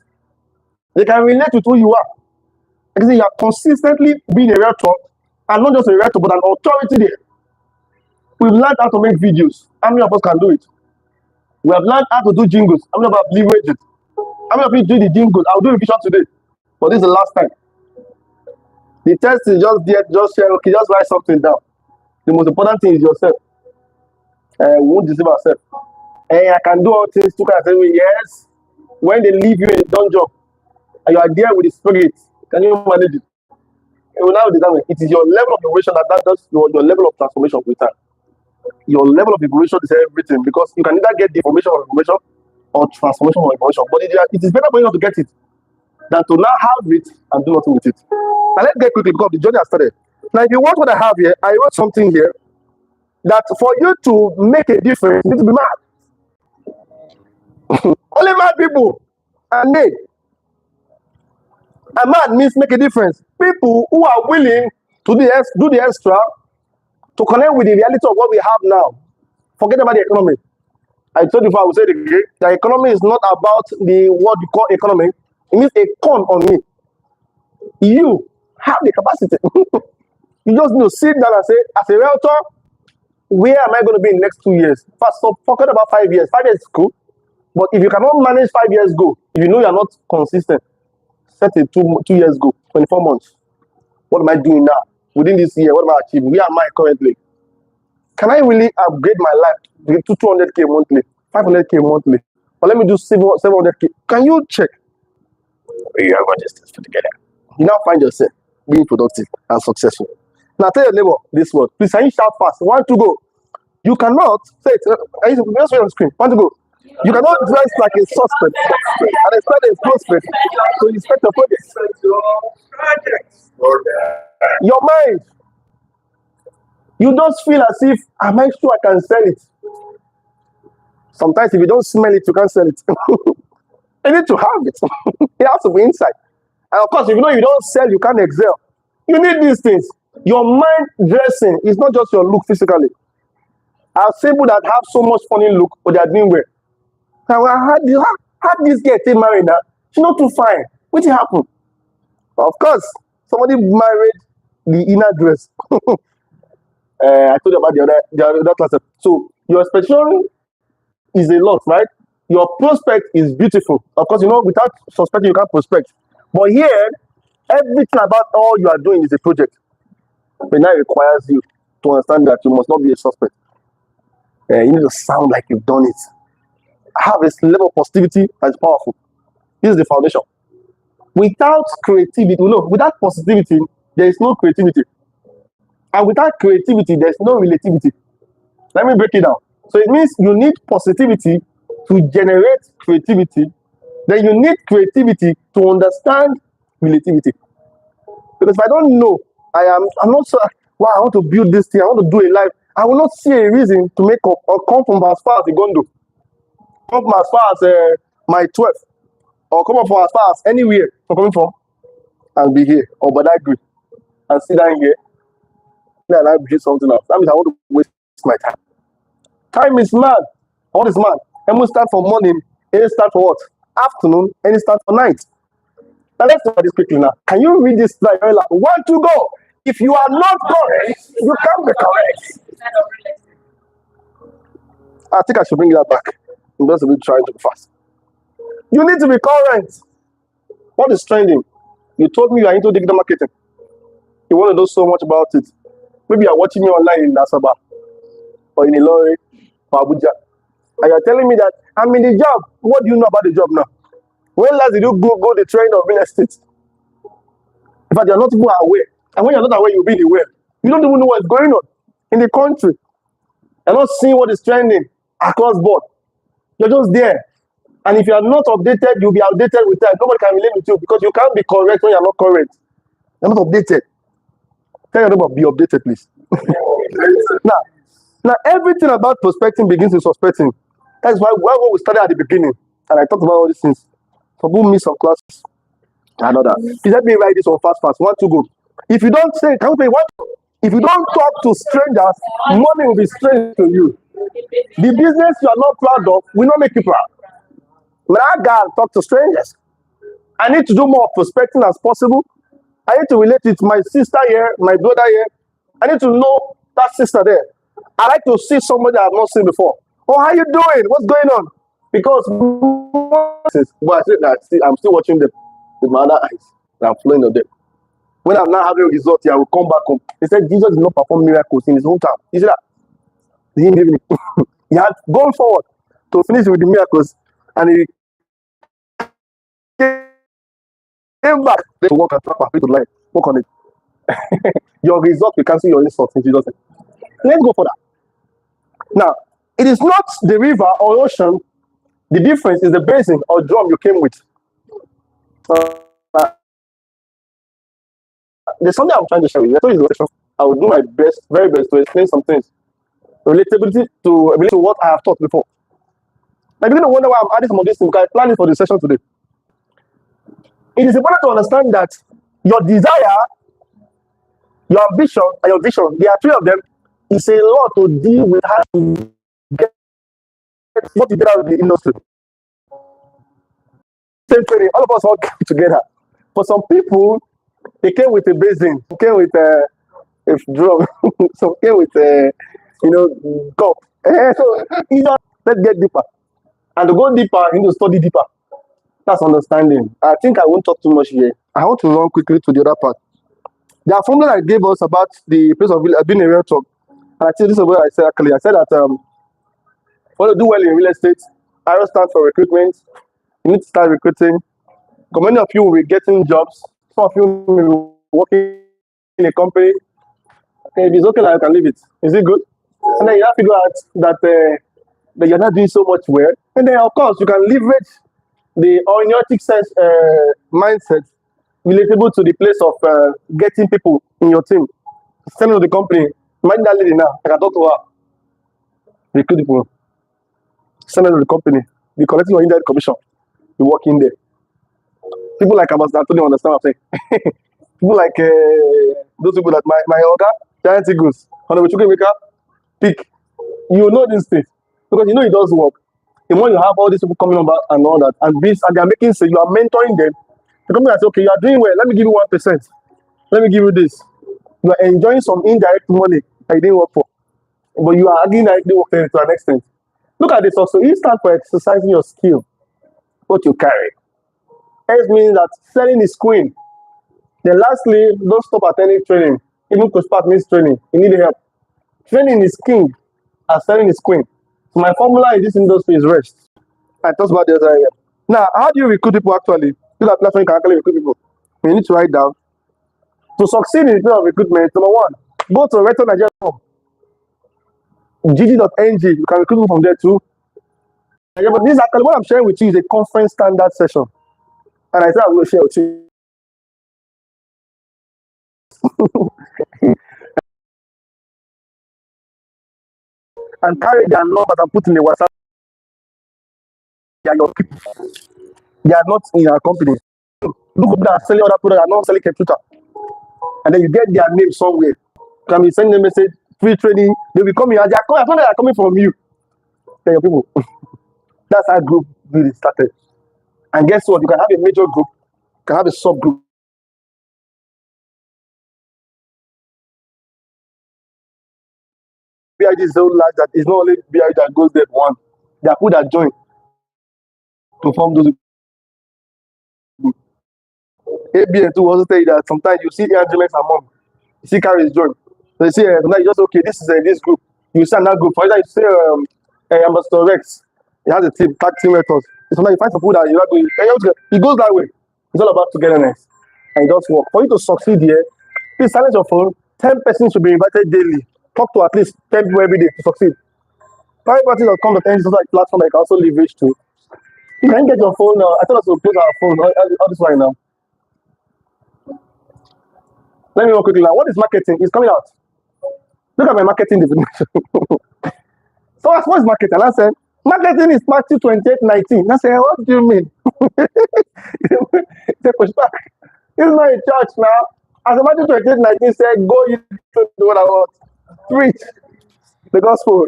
They can relate with who you are. Like I say, you are consistently being a rector, and not just a rector, but an authority there. We've learned how to make videos. How many of us can do it? We have learned how to do jingles. How many of us leverage it? How many of you do the jingles? I'll do a vision today, but this is the last time. The test is just there, just share, okay, just write something down. The most important thing is yourself. We won't deceive ourselves. I can do all things to say, yes. When they leave you in a dungeon and you are there with the spirit, can you manage it? It will now determine. It is your level of evolution that does your level of transformation with time. Your level of evolution is everything because you can either get the information or information or transformation or information. But it is better for you not to get it than to now have it and do nothing with it. Now let's get quickly because the journey has started. Now, if you want what I have here, I wrote something here that for you to make a difference, you need to be mad. Only mad people are made. And mad means make a difference. People who are willing to do the extra to connect with the reality of what we have now. Forget about the economy. I told you before, I will say it again. The economy is not about what you call economy. It means a con on me. You have the capacity. You just need to sit down and say, as a realtor, where am I going to be in the next 2 years? First, so forget about 5 years. 5 years is cool. But if you cannot manage 5 years goal, if you know you are not consistent, set a 2 years goal, 24 months. What am I doing now? Within this year, what am I achieving? Where am I currently? Can I really upgrade my life to 200K monthly, 500K monthly? Or let me do 700K. Can you check? You have got this together. You now find yourself being productive and successful. Now tell your neighbor this word. Please, can you shout fast? 1 to go. You cannot say it. Can you just on the screen? 1 to go. You cannot dress like a suspect and expect a prospect to inspect your project. Your mind. You just feel as if, am I sure I can sell it? Sometimes if you don't smell it, you can't sell it. You need to have it. It has to be inside. And of course, if you know you don't sell, you can't excel. You need these things. Your mind dressing is not just your look physically. I've seen people that have so much funny look, but they are doing well. Now, how this girl get married now? She's not too fine. What happened? Of course, somebody married the inner dress. I told you about the other class. So your expectation is a lot, right? Your prospect is beautiful. Of course, you know, without suspecting, you can't prospect. But here, everything about all you are doing is a project. But now it requires you to understand that you must not be a suspect. You need to sound like you've done it. Have this level of positivity that is powerful. This is the foundation. Without creativity, no, without positivity, there is no creativity. And without creativity, there is no relativity. Let me break it down. So it means you need positivity to generate creativity. Then you need creativity to understand relativity. Because if I don't know, I'm not sure why I want to build this thing, I want to do a life. I will not see a reason to make up or come from as far as the Gondo. Come from as far as my 12. Or come up from as far as anywhere from coming from and be here. Or but I agree. And sit down here. Then I build something else. That means I want to waste my time. Time is mad. What is mad? And we start for morning, and it start for what? Afternoon, and it start for night. Now let's look at this quickly now. Can you read this slide? Like, 1 to go. If you are not correct, you can't be correct. I think I should bring that back. I'm just a bit trying to be fast. You need to be current. What is trending? You told me you are into digital marketing. You want to know so much about it. Maybe you're watching me online in Asaba or in Ilori or Abuja. And you're telling me that I'm in the job. What do you know about the job now? When last did you go the trend of real estate? In fact, you're not even aware. And when you're not aware, you'll be aware. You don't even know what's going on in the country. You're not seeing what is trending across board. You're just there. And if you are not updated, you'll be outdated with time. Nobody can relate with you because you can't be correct when you're not correct. You're not updated. Tell your neighbor, be updated, please. Now, everything about prospecting begins with suspecting. That's why we started at the beginning. And I talked about all these things. So who miss some classes? I know that. Please let me write this on fast. 1 to go. If you don't say, can we say what? If you don't talk to strangers, money will be strange to you. The business you are not proud of will not make you proud. When I go and talk to strangers, I need to do more prospecting as possible. I need to relate with my sister here, my brother here. I need to know that sister there. I like to see somebody I have not seen before. Oh, how you doing? What's going on? Because but I said that I'm still watching them with my other eyes. I'm flowing on them. When I'm not having a result here, I will come back home. He said Jesus did not perform miracles in his hometown. You see that? He didn't even he had gone forward to finish with the miracles, and he came back to work and to life. Work on it. Your result will cancel your insult in Jesus' name. Let's go for that. Now, it is not the river or ocean. The difference is the basin or drum you came with. There's something I'm trying to share with you. I will do my best, very best, to explain some things. Relatability to what I have taught before. I begin to wonder why I'm adding some of these things because I planned it for the session today. It is important to understand that your desire, your ambition, and your vision, there are 3 of them, is a lot to deal with how to get what you get out of the industry. Same training, all of us all came together. For some people, they came with a basin, came with a drum, some came with a cup. So let's get deeper. And to go deeper, you need to study deeper. That's understanding. I think I won't talk too much here. I want to run quickly to the other part. There are formulas I gave us about the place of being a real talk. And I think this is what I said actually. I said that want to do well in real estate, I will start for recruitment. You need to start recruiting. Because many of you will be getting jobs. Some of you will be working in a company. Okay, if it's okay, I can leave it. Is it good? And then you have to figure out that you're not doing so much well. And then, of course, you can leverage the oniotic sense mindset relatable to the place of getting people in your team. Selling to the company. Imagine that lady now. I can talk to her. Recruit people. Send them to the company. Be collecting your indirect commission. You work in there. People like Ambassador Antonio understand what I'm saying. People like those people that my Oga, Giant Eagles, Honorable Chukwumeka, pick. You know this thing. Because you know it does work. And when you have all these people coming about and all that, and they are making say you are mentoring them, the company says, okay, you are doing well, let me give you 1%. Let me give you this. You are enjoying some indirect money that you didn't work for. But you are indirectly working to an extent. Look at this also. You start for exercising your skill, what you carry. It means that selling is queen. Then lastly, don't stop at any training. Even Coach Spark needs training. You need help. Training is king and selling is queen. So my formula in this industry is rest. I talked about the other area. Now, how do you recruit people actually? Look at platform you can actually recruit people. You need to write down. To succeed in the field of recruitment, number one, go to Nigeria.com. gg.ng, you can recruit people from there too. Yeah, but this actually what I'm sharing with you is a conference standard session. And I said I'm going to share with you. And carry their numbers and put in the WhatsApp. They are your people. They are not in our company. Look at that selling other products, are not selling Kemchuta. And then you get their name somewhere. Can be sending a message, free training, they'll be coming, and they are coming from you. Tell your people. That's how group really started. And guess what? You can have a major group, you can have a subgroup. BID is so large that it's not only BID that goes there one. There are people that join to form those groups. ABN too also tell you that sometimes you see Andremeks and mom, you see carries join. So you see, sometimes you just okay, this is this group. You see another group. For example, you say Ambassador Rex, he has a team, tag team methods. Sometimes you find some people that you're not going. It goes that way. It's all about togetherness, and it does work. For you to succeed here, please silence your phone. 10 persons should be invited daily. Talk to at least 10 people every day to succeed. Private parties that come to is also like platform that you can also leverage to. You can get your phone now. I thought us to close our phone all this right now. Let me go quickly now. What is marketing? It's coming out. Look at my marketing definition. So what is marketing? And I said, marketing is Matthew 28:19. I said, what do you mean? Push back. This is not a church now. As Matthew 28:19 said, go you to the word of God. Preach the gospel.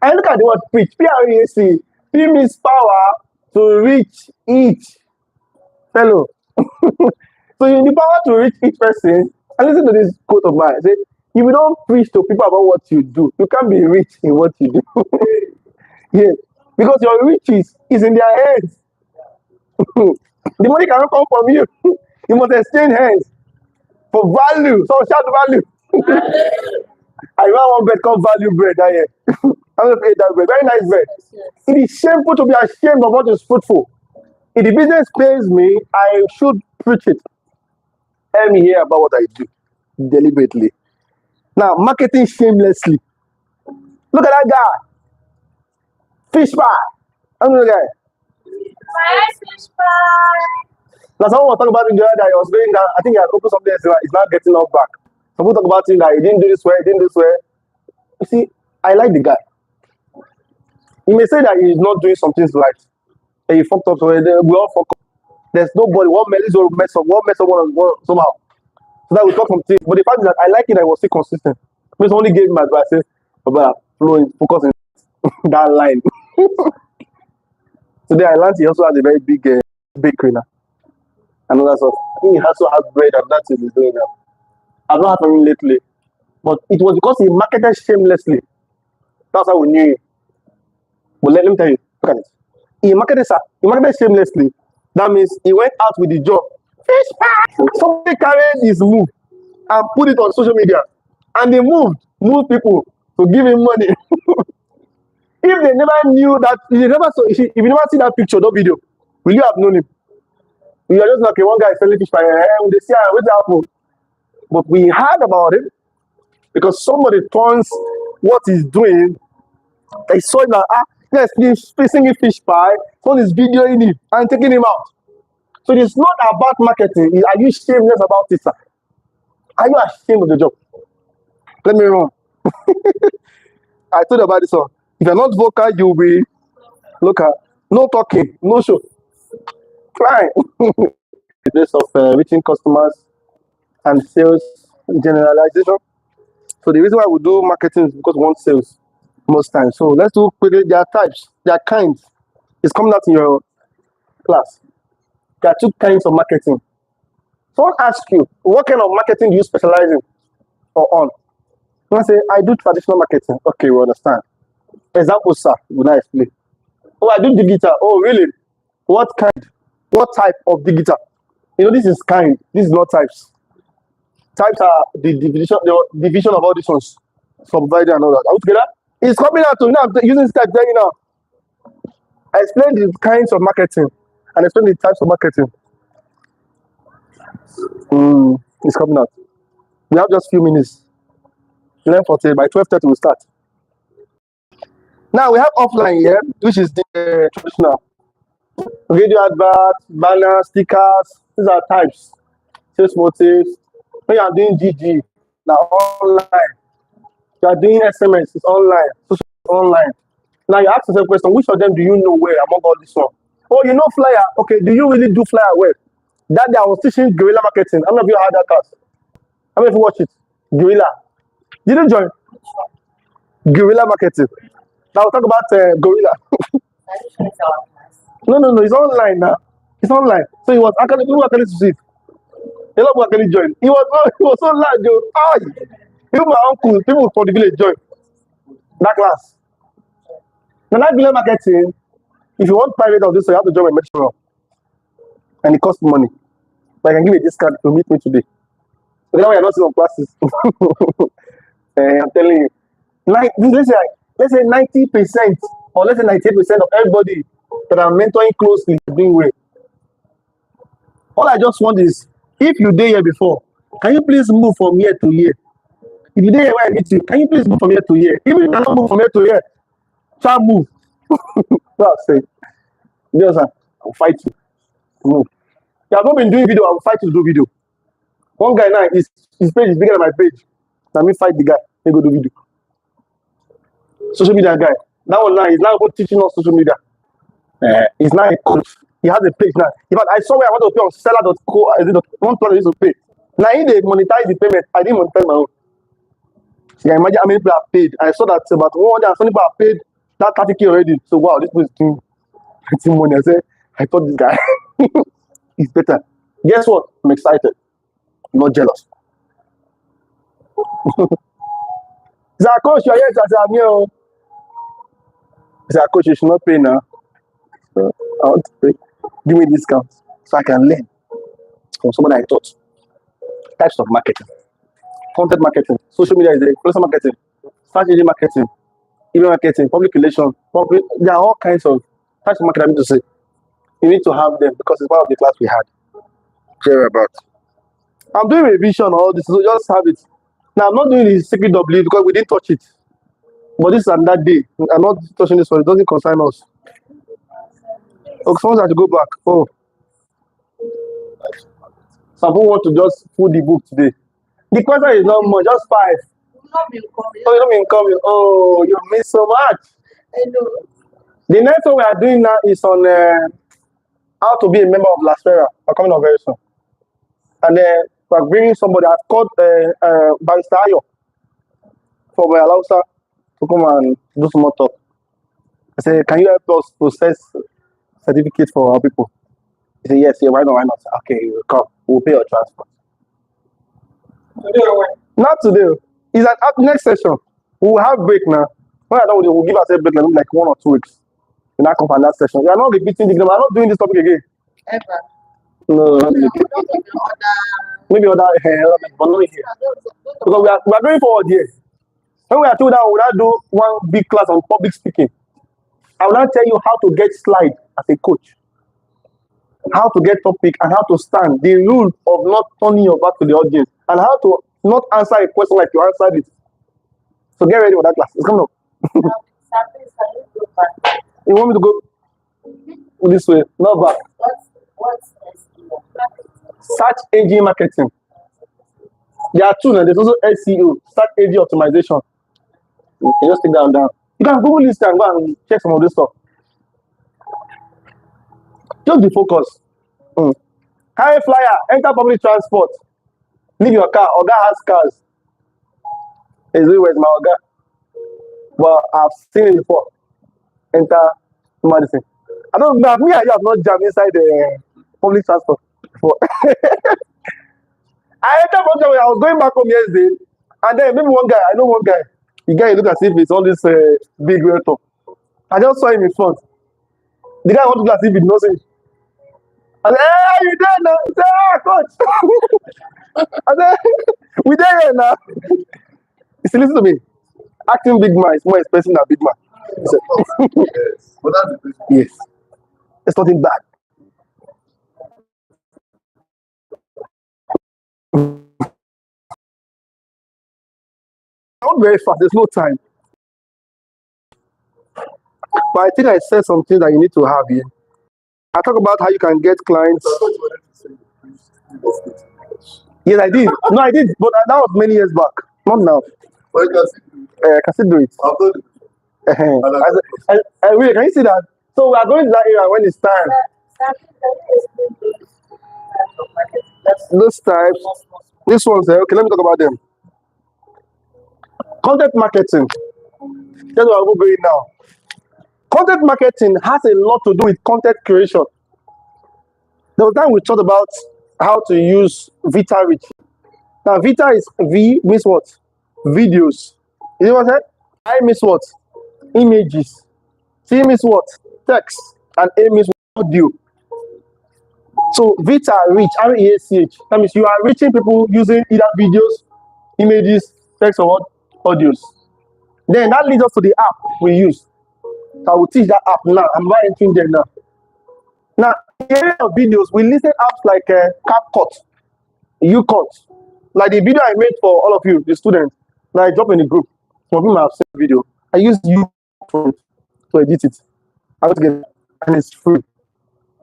And look at the word preach. P-R-E-A-C. P means power to reach each fellow. So you need power to reach each person. And listen to this quote of mine. Say, if you don't preach to people about what you do, you can't be rich in what you do. Yeah. Because your riches is in their hands. The money cannot come from you. You must exchange hands for value. So shout value. I remember one bread called value bread that year. I'm going to eat that bread. Very nice bread. It is shameful to be ashamed of what is fruitful. If the business pays me, I should preach it. Let me hear about what I do deliberately. Now, marketing shamelessly. Look at that guy. Fish pie. I know the guy. Fish pie. Now, someone was talking about him the other day. He was going down. I think he had opened something else. He's not getting off back. Some people talk about him that he didn't do this way, he didn't do this way. You see, I like the guy. He may say that he's not doing some things right. And he fucked up. So we all fuck up. There's nobody. One mess up. One mess up somehow. So that we talk some things. But the fact is that I like it that I was still consistent. Because only gave him advice. I said, flowing, focus on that line. Today I learned he also has a very big bakery now. And all that stuff. I think he also has bread and that's what he's doing now. I've not heard from him lately. But it was because he marketed shamelessly. That's how we knew him. But let me tell you, look at it. He marketed shamelessly. That means he went out with the job. Fish pie! Somebody carried his move and put it on social media. And they moved people to give him money. If they never knew that, if you never see that picture, that video, will you have known him? You are just like one guy selling fish pie. They say, what's happened? But we heard about it because somebody turns what he's doing. They saw him that he's singing fish pie, someone is videoing him and taking him out. So it's not about marketing. Are you shameless about it, sir? Are you ashamed of the job? Let me run. I told you about this one. If you're not vocal, you'll be local. No talking, no show. Fine. The place of reaching customers and sales generalization. So the reason why we do marketing is because we want sales most times. So let's do quickly. There are types, there are kinds. It's coming out in your class. There are two kinds of marketing. Someone asks you, what kind of marketing do you specialize in or on? You say, I do traditional marketing. Okay, we understand. Example, sir, will I explain? Oh, I do digital. Oh, really? What kind? What type of digital? This is kind. This is not types. Types are the division of all these ones. Subdivided and all that. Are we together? It's coming out to me now. I'm using type there now. I explained the kinds of marketing. and explain the types of marketing. It's coming out. We have just few minutes. 11:40. By 12:30 we'll start. Now we have offline here, which is the traditional radio advert, banner, stickers. These are types. Sales motives. When you are doing GG, now online. You are doing SMS, it's online. Social online. Now you ask yourself a question: which of them do you know well among all this one? Oh, you know flyer. Okay, do you really do flyer well? That day I was teaching guerrilla marketing. How many of you had that class? How many of you watch it? Guerrilla. Did you join? Guerrilla marketing. Now we'll talk about gorilla. No. It's online now. It's online. So it was actually people actually to see it. A lot of people actually joined. It was so large, though. Even my uncle, people from the village joined that class. Now that guerrilla marketing, if you want private of this, so you have to join my mentor. And it costs money. But I can give you a discount to meet me today. So now we are not seeing classes. I'm telling you. Let's say 90% or let's say 98% of everybody that I'm mentoring closely is doing well. All I just want is, if you did here before, can you please move from here to here? If you did here where I meet you, can you please move from here to here? Even if you cannot move from here to here, try move. That's it. I'll fight you. Move. You have not been doing video, I will fight you to do video. One guy now, his page is bigger than my page. Let me fight the guy. Let me go do video. Social media guy. That one now, he's now teaching us social media. He's now a coach. He has a page now. In fact, I saw where I want to pay on seller.co. One plan to pay. Now, he they monetize the payment. I didn't monetize my own. So yeah, imagine how many people have paid. I saw that about 120 people have paid that 30K already. So wow, this was doing money. I said, I thought this guy is better. Guess what? I'm excited. I'm not jealous. He's like, coach, you're here. I said, I'm here. He's like, coach, you should not pay now. So I want to pay. Give me discount so I can learn from someone I taught. Types of marketing. Content marketing. Social media is there. Influencer marketing. Strategy marketing. Email marketing. Public relations. There are all kinds of types of marketing I need to say. You need to have them because it's part of the class we had. Care about. I'm doing revision on all this, so just have it. Now I'm not doing the secret W because we didn't touch it. But this is on that day. I'm not touching this one, it doesn't concern us. Okay, someone has to go back. Oh. Some people want to just put the book today. The question is not much, just 5. Oh, you don't mean coming. Oh, you missed so much. I know. The next one we are doing now is on how to be a member of La Sfera. We're coming on very soon. And then we're bringing somebody. I've called Barrister Ayo from Alausa to come and do some more talk. I said, can you help us process certificates for our people? He said, yes, why not? Okay, you will come. We'll pay your transport. Not today. It's at next session. We'll have break now. When I know we'll give ourselves break like 1 or 2 weeks. We'll not come for that session. We are not repeating the game. I'm not doing this topic again. Ever. No. Maybe other but not here. Because we are going forward here. When we are told that we will not do one big class on public speaking, I will not tell you how to get slide as a coach, how to get topic and how to stand, the rule of not turning your back to the audience, and how to not answer a question like you answered it. So get ready for that class. It's coming up. You want me to go this way? Not back. What's Search engine marketing. There are 2 now. There's also SEO, search engine optimization. You can just take that down. You can Google this and go and check some of this stuff. Just be focused. High flyer, enter public transport. Leave your car. Oga has cars. Where's my Oga? Well, I've seen it before. Enter medicine. I don't know. Me and you have not jammed inside the public transport before. I entered public transport. I was going back home yesterday, and then maybe one guy. I know one guy. The guy look as if it's all this big realtor. I just saw him in front. The guy want to look as if he knows him. I said, hey, you there now? He said, coach. I said, we there here now. He said, listen to me. Acting big man is more expensive than big man. He said, yes. But that's the yes. It's nothing bad. Not very fast, there's no time. But I think I said something that you need to have here. I talk about how you can get clients. Yes, I did. No, I did, but that was many years back. Not now. I can still do it. I really, can you see that? So we are going to that area when it's time. Those types. This one's there. Okay, let me talk about them. Content marketing. That's what I'm going now. Content marketing has a lot to do with content creation. There was time we talked about how to use Vita Rich. Now Vita is V means what? Videos. You know what I said? I means what? Images. C means what? Text. And A means audio. So Vita Rich, R-E-A-C-H. That means you are reaching people using either videos, images, text, or what? Audios. Then that leads us to the app we use. So I will teach that app now. I'm not entering there now. Now, in the area of videos, we listed apps like CapCut, UCut. Like the video I made for all of you, the students, that I dropped in the group. Some of you might have seen the video. I used UCut to edit it. I got to get it, and it's free.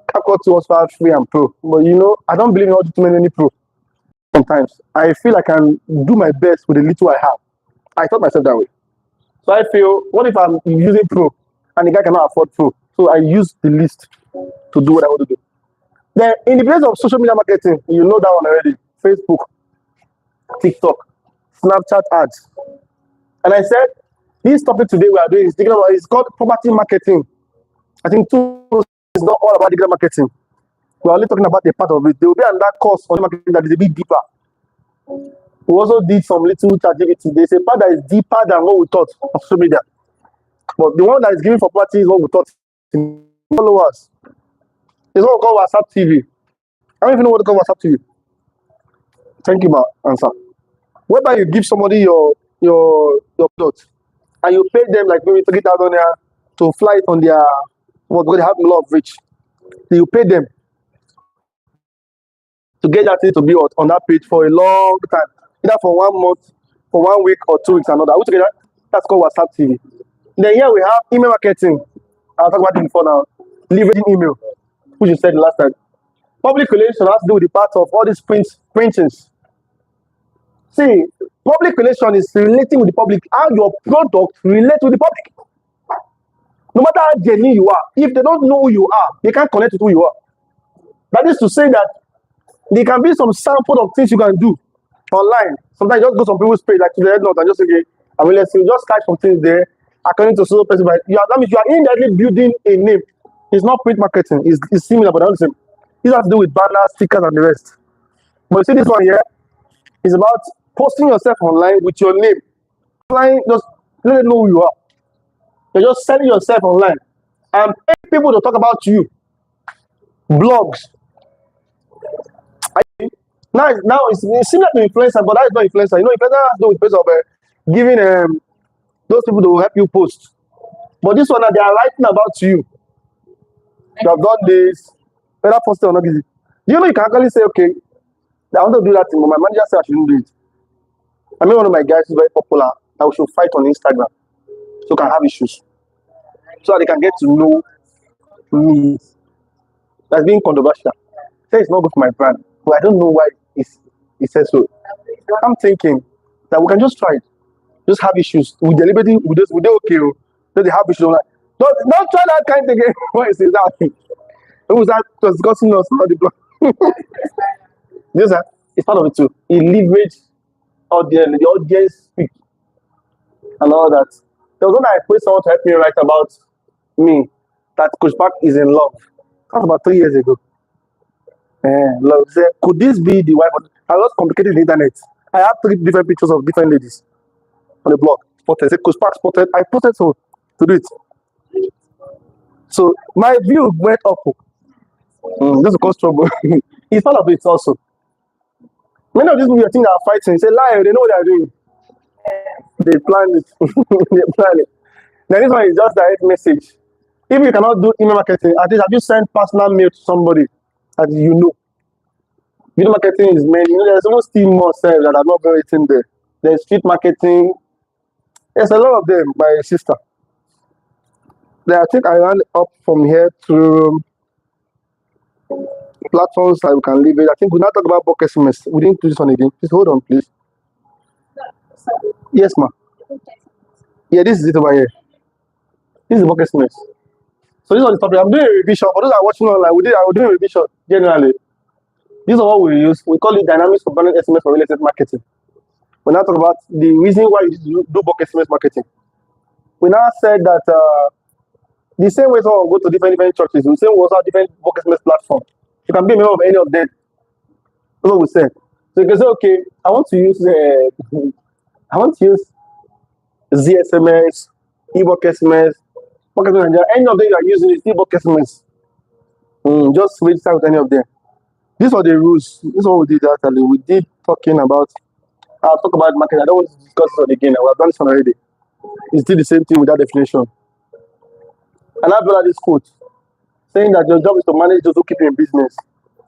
CapCut was for free and pro. But you know, I don't believe in all too many pro. Sometimes I feel I can do my best with the little I have. I thought myself that way. So I feel, what if I'm using pro and the guy cannot afford pro? So I use the least to do what I want to do. Then in the place of social media marketing, you know that one already. Facebook, TikTok, Snapchat ads. And I said, this topic today we are doing is it's called property marketing. I think it's not all about digital marketing. We're only talking about a part of it. There will be another course on marketing that is a bit deeper. We also did some little ChatGPT. There's a part that is deeper than what we thought on social media. But the one that is given for property is what we thought. Followers. There's what we call WhatsApp TV. I don't even know what to call WhatsApp TV. Thank you, ma. Answer. Whereby you give somebody your plot and you pay them like maybe 30,000 naira to fly it on their what they have a lot of reach. So you pay them to get that thing to be on that page for a long time, either for 1 month, for 1 week, or 2 weeks, another. Are we together? That's called WhatsApp TV. Then here we have email marketing. I'll talk about it before now. Leveraging email, which you said last time. Public relations has to do with the part of all these printings. See, public relation is relating with the public. How your product relates with the public. No matter how genuine you are, if they don't know who you are, they can't connect with who you are. That is to say that there can be some sample of things you can do online. Sometimes you just go to some people's page, like to the head note, and just say, okay, I mean, let's see, just type some things there according to social person. But that means you are indirectly building a name. It's not print marketing, it's similar, but not the same. This has to do with banners, stickers, and the rest. But you see, this one here is about posting yourself online with your name. Online, just let them know who you are. You're just selling yourself online and pay people to talk about you. Blogs. Now it's similar to influencer, but that is not influencer. You know, influencer has to do with place of giving those people to help you post. But this one, they are writing about you. You have done this, whether posted or not. You know, you can actually say, okay, I want to do that thing, but my manager said I shouldn't do it. I mean, one of my guys is very popular that we should fight on Instagram, so can have issues, so they can get to know me. That's being controversial. Say it's not good for my brand, but I don't know why he says so. I'm thinking that we can just try it. Just have issues. We deliberately, we okay. They have issues. Like, don't try that kind of thing. What is that? Who was that discussing us? This is part of it too. He leveraged the audience speak and all that. There was one I put someone to help me write about me that Coach Spark is in love. That was about 3 years ago. Love said, could this be the wife? I was complicated the internet. I have 3 different pictures of different ladies on the blog. Spotted. I said, Coach Spark spotted. I posted so to do it. So my view went up. This will cause trouble. It's part of it also. Many of these people think they are fighting. Say lie, they know what they are doing. They plan it. They plan it. Then this one is just direct message. If you cannot do email marketing, at least have you sent personal mail to somebody that you know? Video marketing is many. There's almost still more sales that are not very written there. There's street marketing. There's a lot of them, my sister. I think I ran up from here to platforms that we can leave it. I think we now talk about bulk SMS. We didn't do this one again. Please hold on, please. Yes, ma. Yeah, this is it over here. This is bulk SMS. So this one is topic. I'm doing a revision. For those that are watching online, I will do a revision generally. This is what we use. We call it dynamics for branded SMS for real estate marketing. We now talk about the reason why you do bulk SMS marketing. We now said that the same way someone go to different churches, the same way also have different bulk SMS platforms. You can be a member of any of them. That's what we said. So you can say, okay, I want to use ZSMS, e-bulk SMS, bulk SMS. Any of them you are using is e-bulk SMS. Just register with any of them. These are the rules. This is what we did actually. We did talking about. I'll talk about marketing. I don't want to discuss this again. We have done this one already. It's still the same thing with that definition. And I've got this quote saying that your job is to manage those who keep you in business.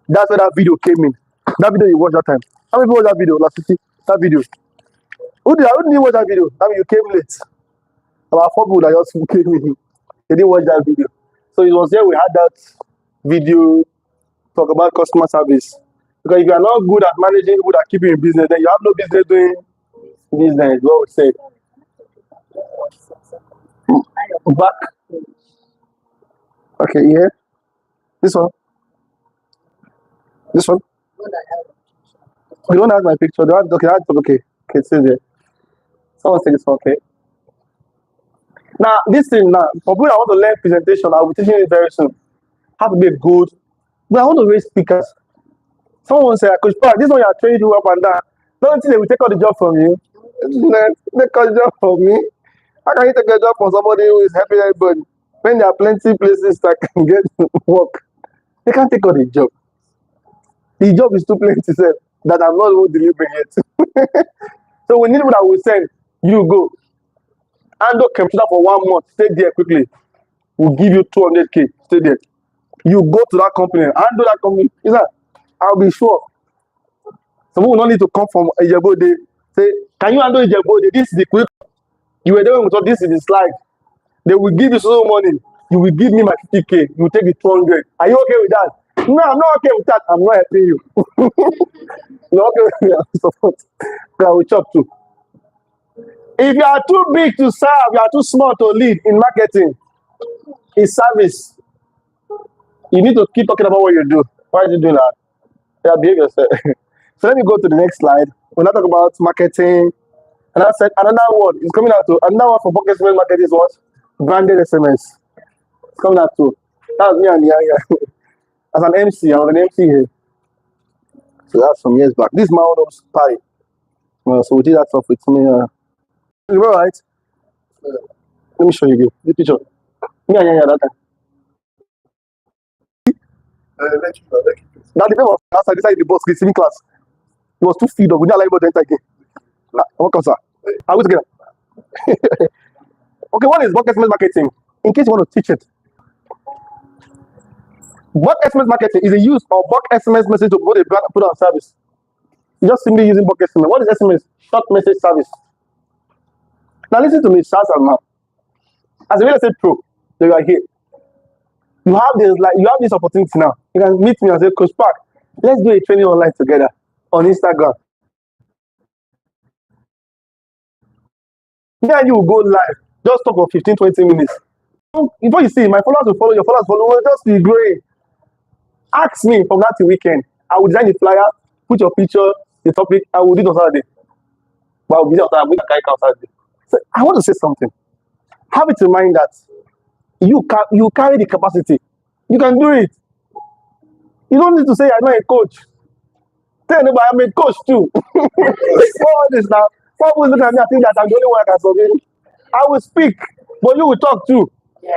That's where that video came in. That video you watched that time. How many people watched that video? Last 50? That video. Who didn't watch that video? That means you came late. About 4 people that just came in. They didn't watch that video. So it was there we had that video talk about customer service. Because if you are not good at managing people that keep you in business, then you have no business doing business. What we say. Back. Okay, yeah. This one. This one. You don't have my picture. Okay, that's okay. Okay, it's there. Someone say this one, okay. Now, this thing now, for people that want to learn presentation, I'll be teaching it very soon. How to be good. But I want to raise speakers. Someone say, Coach Spark, this one you are training you up and down. Don't think they will take all the job from you. Take all the job from me. How can you take a job from somebody who is helping everybody? When there are plenty places that can get work, they can't take all the job. The job is too plenty that I'm not even delivering it. So we need people that will send, you go. Handle Kemchuta for 1 month, stay there quickly. We'll give you 200K, stay there. You go to that company, handle that company. Is that? I'll be sure. Someone will not need to come from Ijebode. Say, can you handle Ijebode? This is the quick. You were there with all this is the slide. They will give you so much money. You will give me my 50K. You take the 200. Are you okay with that? No, I'm not okay with that. I'm not helping you. You're okay with me. I support. I will chop too. If you are too big to serve, you are too small to lead in marketing. In service, you need to keep talking about what you do. Why are you doing that? Yeah, behave yourself. So let me go to the next slide. When I talk about marketing, and I said another word is coming out to another one for bulk SMS marketing is what? Branded SMS. It's coming out too. That's me and Yaya. As an MC, I was an MC here. So that's some years back. This is my own party. So we did that stuff with me. You all right? Let me show you again. The picture. Me and Yaya that time. That the paper was outside the bus, receiving class. It was too feed up. We didn't allow anybody to enter again. Welcome, sir. I will together. Okay, what is bulk SMS marketing? In case you want to teach it. Bulk SMS marketing is a use of bulk SMS message to put a brand put on service. You're just simply using bulk SMS. What is SMS? Short message service. Now listen to me, Shaz and Ma. As a real estate pro, you are here. You have this opportunity now. You can meet me and say, Coach Spark, let's do a training online together on Instagram. Me and you will go live. Just talk for 15-20 minutes. Before you see, my followers will follow, your followers follow, we'll just be growing. Ask me from that to weekend. I will design the flyer, put your picture, the topic, I will do it on Saturday. But I'll be there on Saturday. So I want to say something. Have it in mind that you carry the capacity. You can do it. You don't need to say I'm not a coach. Tell anybody I'm a coach too. What is now? People look at me and think that I'm the only one that can survive. I will speak, but you will talk too. Yeah.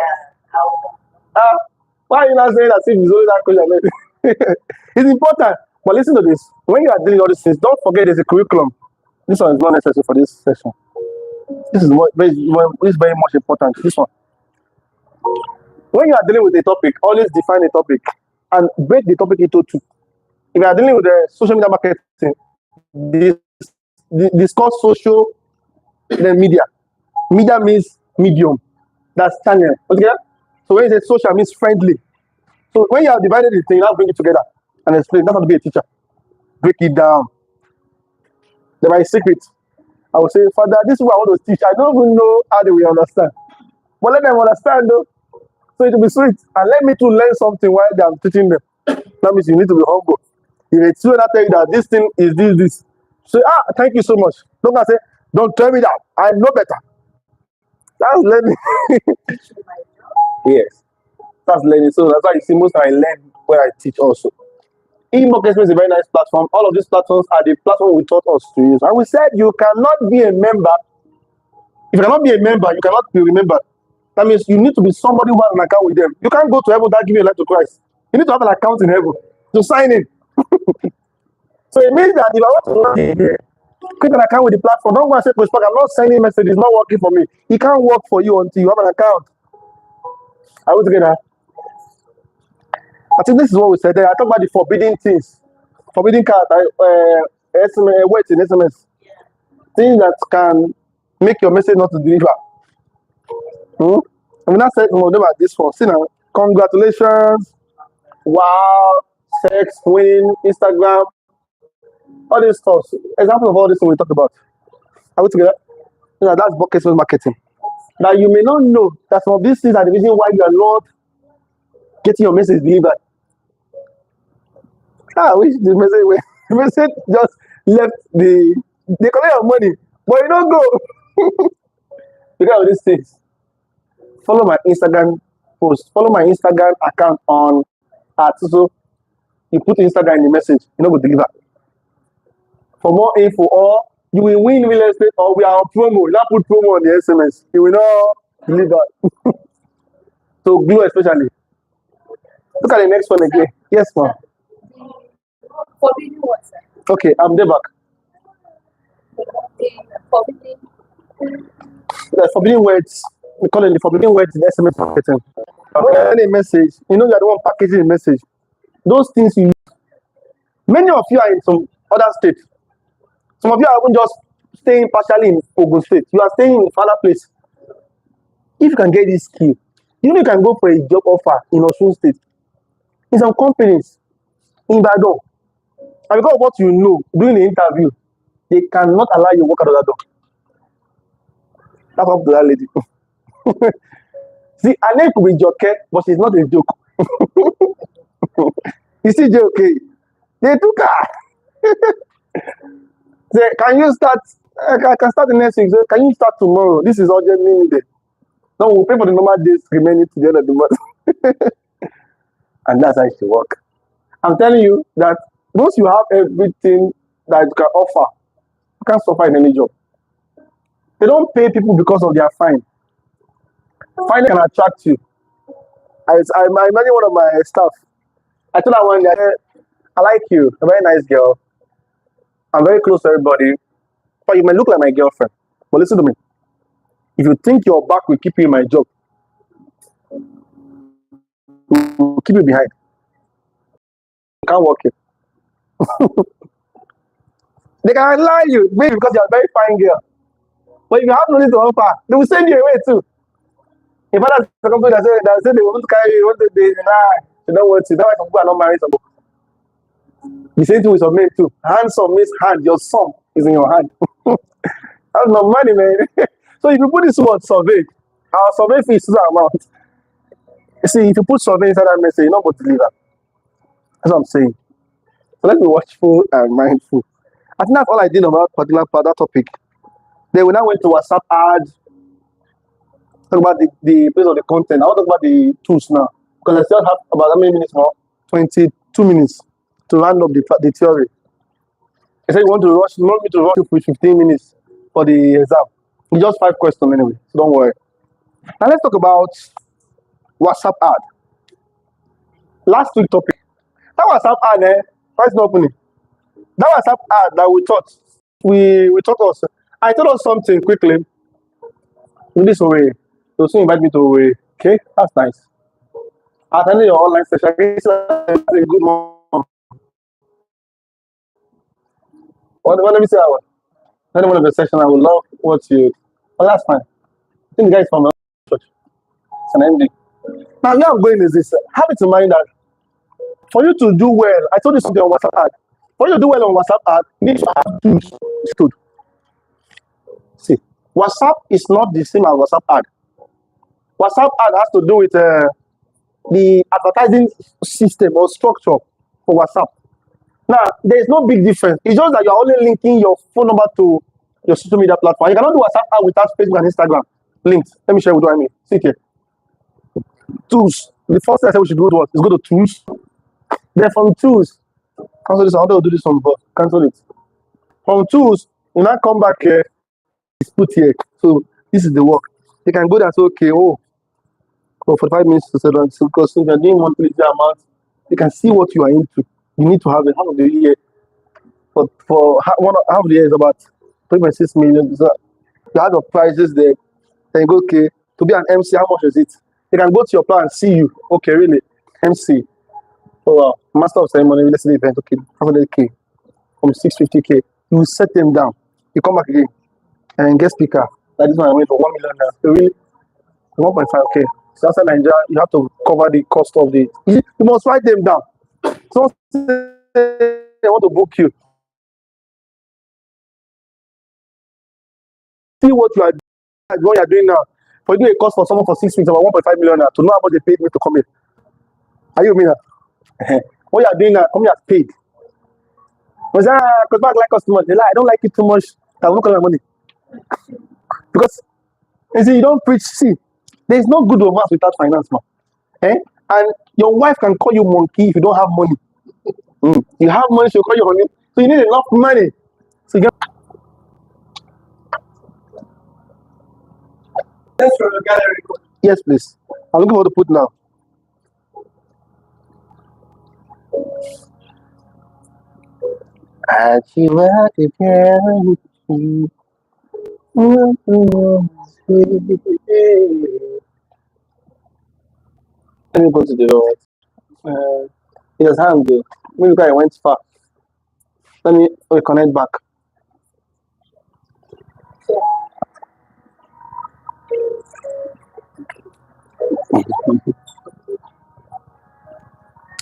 Why are you not saying that if it's only that coach? It's important. But listen to this. When you are doing all these things, don't forget there's a curriculum. This one is not necessary for this session. This is very much important. This one. When you are dealing with a topic, always define a topic and break the topic into two. you are dealing with the social media marketing, discuss social then media. Media means medium. That's channel. Okay? So when you say social means friendly. So when you have divided the thing, you now bring it together and explain. That's how to be a teacher. Break it down. Then my secret. I will say, Father, this is what I want to teach. I don't even know how they will understand. But let them understand though. So it will be sweet. And let me to learn something while they are teaching them. That means you need to be humble. If a student tell you that this thing is this. Say, thank you so much. Don't say, don't tell me that. I know better. That's learning. Yes. That's learning. So that's why you see most I learn when I teach also. E-marketing is a very nice platform. All of these platforms are the platform we taught us to use. And we said you cannot be a member. If you cannot be a member, you cannot be remembered. That means you need to be somebody who has an account with them. You can't go to heaven without giving your life to Christ. You need to have an account in heaven to sign in. So it means that if I want to create an account with the platform, don't go and say, Coach Spark, I'm not sending messages, it's not working for me. It can't work for you until you have an account. Are we together? I think this is what we said there. I talk about the forbidden things. Forbidden card, SMS, wait in SMS. Things that can make your message not to deliver. I mean, I said some of them are this one. See now, congratulations, wow, sex, winning, Instagram, all these stuff. Example of all this thing we talked about. Are we together? That's bucket marketing. Now you may not know that some of these things are the reason why you are not getting your message delivered. I wish the message just left they collect your money, but you don't go. Because of these things. Follow my Instagram post. Follow my Instagram account on so you put Instagram in the message, you know, go deliver. For more info, or you will win real estate, or we are on promo. You not put promo on the SMS. You will not deliver. So glue especially. Look at the next one again. Yes, ma'am. Forbidden what, sir? Okay, I'm there back. The forbidden words. We call it the forbidden words in SMS marketing. Any message, you know, you are the one packaging the message. Those things you use. Many of you are in some other states. Some of you are even just staying partially in Ogun State. You are staying in another place. If you can get this skill, you know you can go for a job offer in Osun State. In some companies, in Badon. And because of what you know during the interview, they cannot allow you to walk out of that door. That's up to that lady. See, her name could be Joke, but she's not a joke. You see, Joke, they took her. Say, can you start? I can start the next week. Say, can you start tomorrow? This is urgently needed. No, we'll pay for the normal days remaining to the end of the month. And that's how it should work. I'm telling you that once you have everything that you can offer, you can't suffer in any job. They don't pay people because of their fine. Fine can attract you. I imagine one of my staff. I told her one day, I like you, a very nice girl. I'm very close to everybody. But you might look like my girlfriend. But listen to me. If you think your back will keep you in my job, will keep you behind. You can't work it. They can lie you, maybe because you're a very fine girl. But if you have nothing to offer, they will send you away too. If others a company that say they want to carry you, they don't want to. That's why some people are not married. The same thing with some men too. Handsome means hand. Your son is in your hand. That's no money, man. So if you put this word survey, our survey fee is the amount. You see, if you put survey inside that message, you're not going to deliver. That's what I'm saying. So let's be watchful and mindful. I think that's all I did about that topic. Then we now went to WhatsApp ads. Talk about the place of the content. I want to talk about the tools now. Because I still have about how many minutes more? 22 minutes to round up the theory. I said you want me to rush you for 15 minutes for the exam. It's just 5 questions anyway, so don't worry. Now let's talk about WhatsApp ad. Last week topic. That WhatsApp ad, why is not opening? That WhatsApp ad that we taught us. I taught us something quickly. In this way, they'll soon invite me to way. Okay, that's nice. Attending your online session, it's a good one. Let me say that one. Any one of the session, I would love what you. Well, that's fine. I think the guy is from the church. It's an MD. Now, where I'm going is this. Have it in mind that for you to do well, I told you something on WhatsApp ad. For you to do well on WhatsApp ad, you need to have tools. Stood. See, WhatsApp is not the same as WhatsApp ad. WhatsApp ad has to do with the advertising system or structure for WhatsApp. Now, there is no big difference. It's just that you're only linking your phone number to your social media platform. You cannot do WhatsApp ad without Facebook and Instagram linked. Let me show you what I mean. See it here. Tools. The first thing I said we should do is go to tools. Then from tools, cancel this. I want to do this one, but cancel it. From tools, you now come back here. It's put here. So this is the work. You can go there and say, okay, for 45 minutes to settle. Because if you're doing monthly amount, you can see what you are into. You need to have it half of the year. But for half of the year is about 3.6 million. So you have your prices there. Then you go, okay, to be an MC, how much is it? You can go to your plan and see you. Okay, really, MC. Oh, master of ceremony, let's say the event, okay, 100K from 650K. You set them down. You come back again and get speaker. Like this one, I went for 1 million now. So really, 1.5K. So outside Nigeria, you have to cover the cost of the. You must write them down. So they want to book you. See what you are doing, what you are doing now. For you do a cost for someone for 6 weeks, about 1.5 million now, to know how much they paid me to come here. Are you with me now? What you are doing now, come here paid. Because back like us too much. They lie, I don't like it too much. I will not collect my money. Because you see, you don't preach. See, there is no good romance without finance, man. And your wife can call you monkey if you don't have money. You have money, she'll call you honey. So you need enough money. So you get. Yes, from the gallery. Yes, please. I'm looking for the put now. Let me go to the door. Yes, I'm good. Maybe I went far. Let me connect back.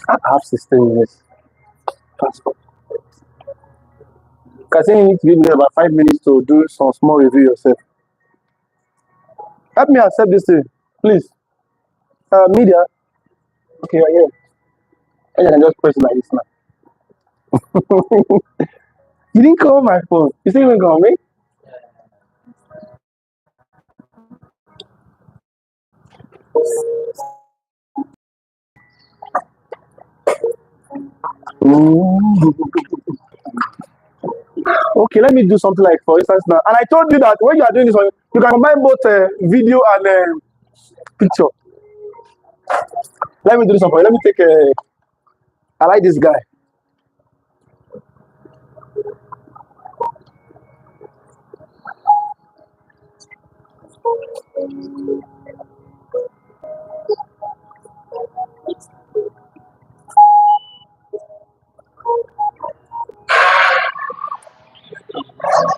I have 16 minutes. Passport. Because you need to give me about 5 minutes to do some small review yourself. Help me accept this thing, please. Media. Okay, right here. I can just press it like this now. You didn't call my phone. You still even call me? Okay, let me do something like, for instance, now. And I told you that when you are doing this one, you can combine both video and picture. Let me do this one for you. Let me take I like this guy.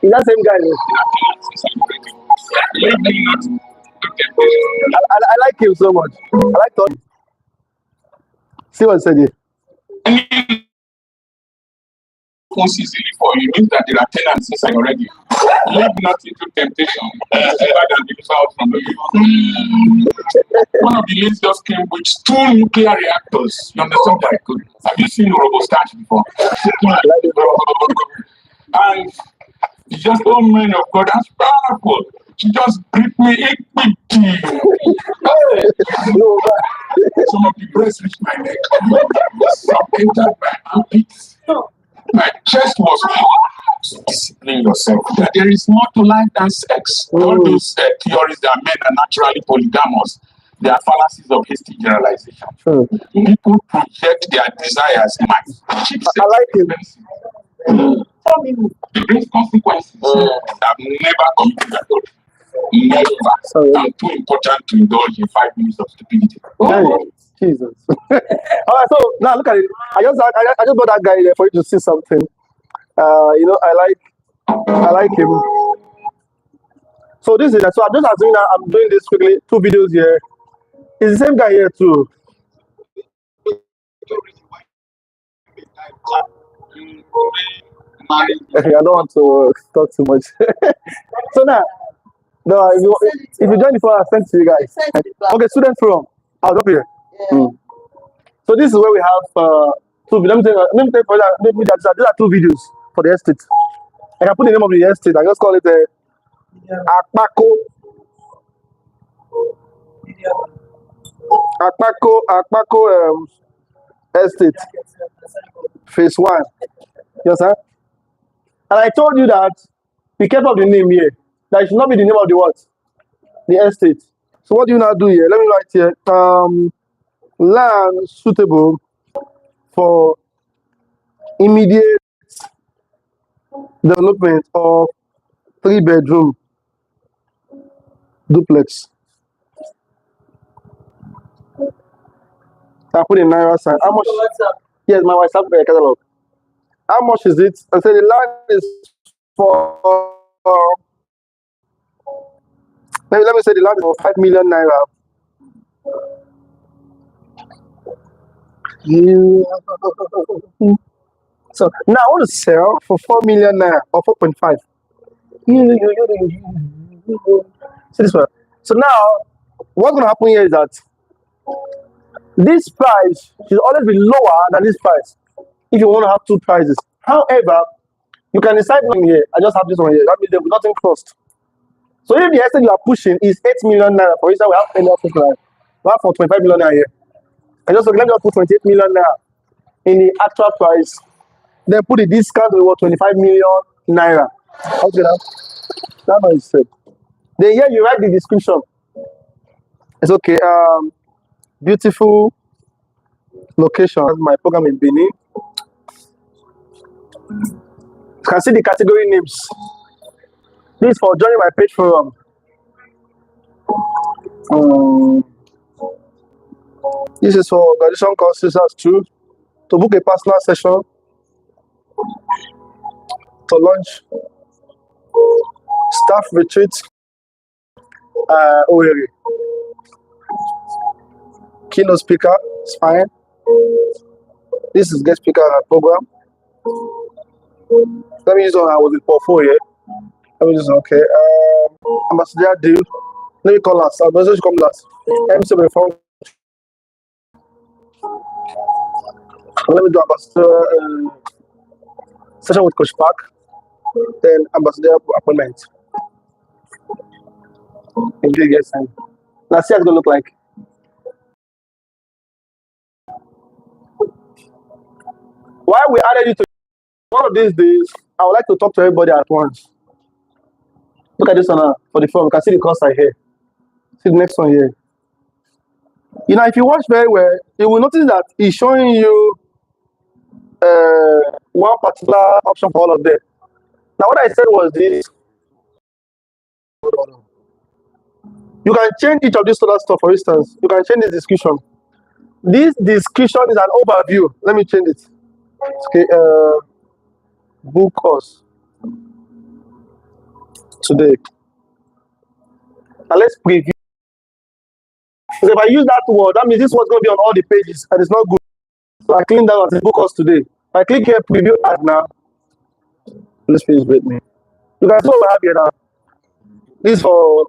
Is that same guy? I like him so much. I like Tony. See what I said here. Easily for you means that there are tenants inside already. Live not into temptation. It's better than being out from the One of the ladies just came with 2 nuclear reactors. You understand that? Have you seen RoboStat before? And it's just, oh man of God, that's powerful. She just gripped me Some of the breasts reached my neck. Some entered my armpits. My chest was hot. Discipline yourself. That there is more to life than sex. All those theories that men are naturally polygamous, they are fallacies of hasty generalization. People project their desires in mind. I like it. It brings consequences that never committed at all. Never. And too important to indulge in 5 minutes of stupidity. Jesus. All right, so now look at it. I just brought that guy there for you to see something. I like him. So this is so I'm just assuming that I'm doing this quickly. 2 videos here. It's the same guy here too. I don't want to talk too much. So now, no, if you join the phone, I'll send to you guys. Okay, student forum. I'll drop here. So this is where we have 2. Let me tell you, these are 2 videos for the estate. I can put the name of the estate. I just call it Akpako estate phase 1. You understand? And I told you that be careful of the name here. That should not be the name of the what? The estate. So what do you now do here? Let me write here. Land suitable for immediate development of 3-bedroom duplex. I put in Naira sign. How much? Yes, my WhatsApp catalog. How much is it? I said the land is for. Let me say the land is for 5 million naira. So now I want to sell for 4 million naira or 4.5. See this one. So now, what's going to happen here is that this price should always be lower than this price if you want to have 2 prices. However, you can decide one here. I just have this one here. That means there will nothing cost. So if the estate you are pushing is 8 million naira, for instance, we have any office line. We have for 25 million naira here. I just let me just put 28 million naira in the actual price. Then put the discount to 25 million naira. Okay, that's what you said. Then here you write the description. It's okay. Beautiful location. My program in Benin. You can see the category names. This is for joining my page forum. This is for graduation courses as true. To book a personal session. To launch staff retreat. Keynote speaker, it's fine. This is guest speaker program. Let me use one I was in portfolio here. Let me use okay. Ambassador deal. Let me call last. Ambassador come last. MC reform. Let me do ambassador session with Coach Spark. Then ambassador appointment. Yes, let's see how it's gonna look like. Why we added you to one of these days, I would like to talk to everybody at once. Look at this one for the phone. You can see the cursor here. See the next one here. You know, if you watch very well, you will notice that it's showing you one particular option for all of them. Now, what I said was this. You can change each of these other stuff, for instance. You can change the description. This description is an overview. Let me change it. Okay, book us today. Now let's preview. So if I use that word, that means this was going to be on all the pages, and it's not good. So I clean that one and book us today. If I click here, preview ad now. Let's please wait me. You guys know what I have here now. This is for.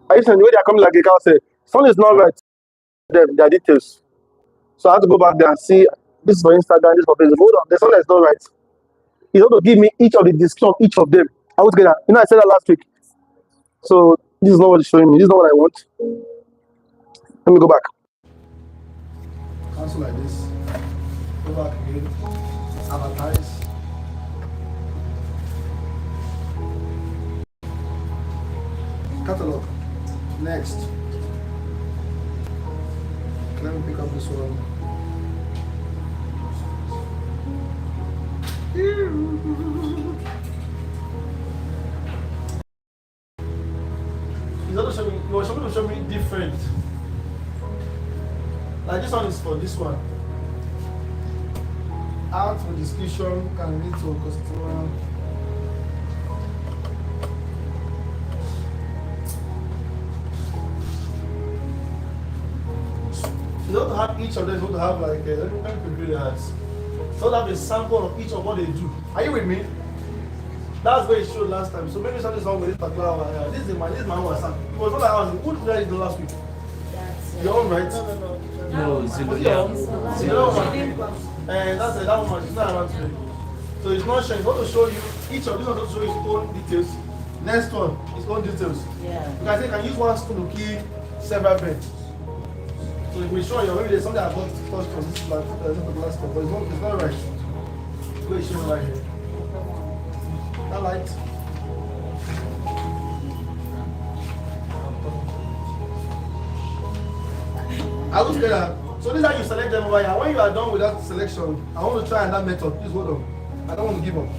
I used to the way they are coming like a cow say, something is not right. Their details. So I have to go back there and see. This is for Instagram, this is for Facebook. Hold on, there's something that's not right. He's going to give me each of the description of each of them. I was together. You know, I said that last week. So this is not what it's showing me. This is not what I want. Let me go back. Cancel like this. Go back again. Advertise. Catalog. Next. Let me pick up this one. You were supposed to show me different. Like this one is for this one. artful discussion can lead to customer. You don't have each of them, you don't have like let me really hard. So have a sample of each of what they do. Are you with me? That's what it showed last time. So maybe something's wrong with this particular one. This is my WhatsApp. It was not like I was who did I do last week? Your own, right? No, Zero. And that's it, that one is not around today. So it's not showing. It's going to show you each of these are going to show its own details. Next one, its own details. Yeah. You can say you can use one spoon to kill several birds. So it will show you maybe there's something I got touched from this particular stuff, but it's not right. Go show me right here. That light. I will say that. So this is how you select them over here. When you are done with that selection, I want to try that method. Please hold on. I don't want to give up.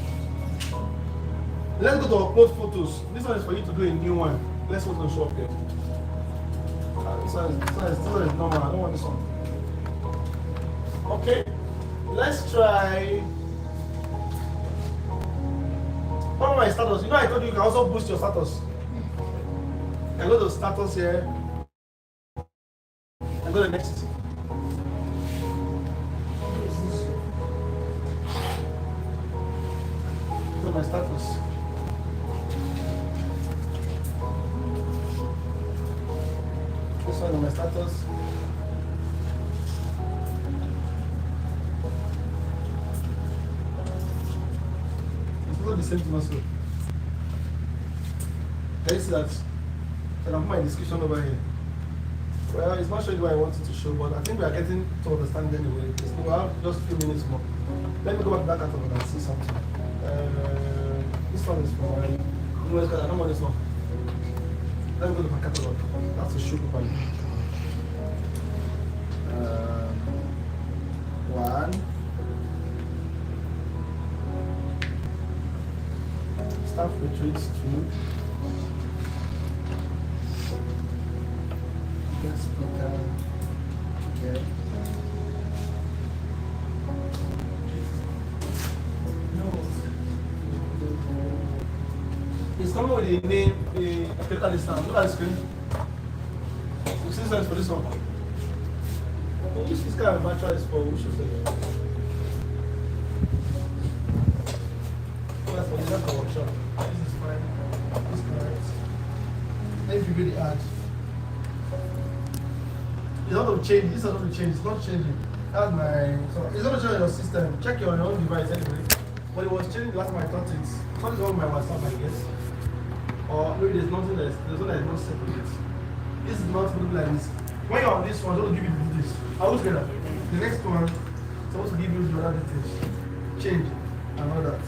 Let's go to upload photos. This one is for you to do a new one. Let's go to show up here. This one is normal. I don't want this one. Okay. Let's try. What about my status? You know I told you you can also boost your status. You can go to status here. And go to next. Go to my status. This one on my status. It's not the same thing also. Can you see that? I can put my description over here. Well, it's not showing what I wanted to show, but I think we are getting to understand anyway. We have just a few minutes more. Let me go back to that catalog and see something. This one is for my. I don't want this one. Let me go to my catalog. That's a show properly. One. Staff retreats 2. Guest speaker. Okay. It's coming with the name, look at this now, look at the screen. You see sense for this one. Which this kind of virtual is for which is it? That's for the workshop. This is fine. This is correct. Let me review the ad. It's not going to change. This is not going to change. It's not changing. That's my. So it's not changing your system. Check your own device anyway. But it was changing the last time I thought it. Something's wrong with my WhatsApp, I guess. Or maybe there's nothing that's not separate. This is not looking like this. When you're on this one, don't give you the details. I will say that. The next one is supposed to give you the other details. Change and all that.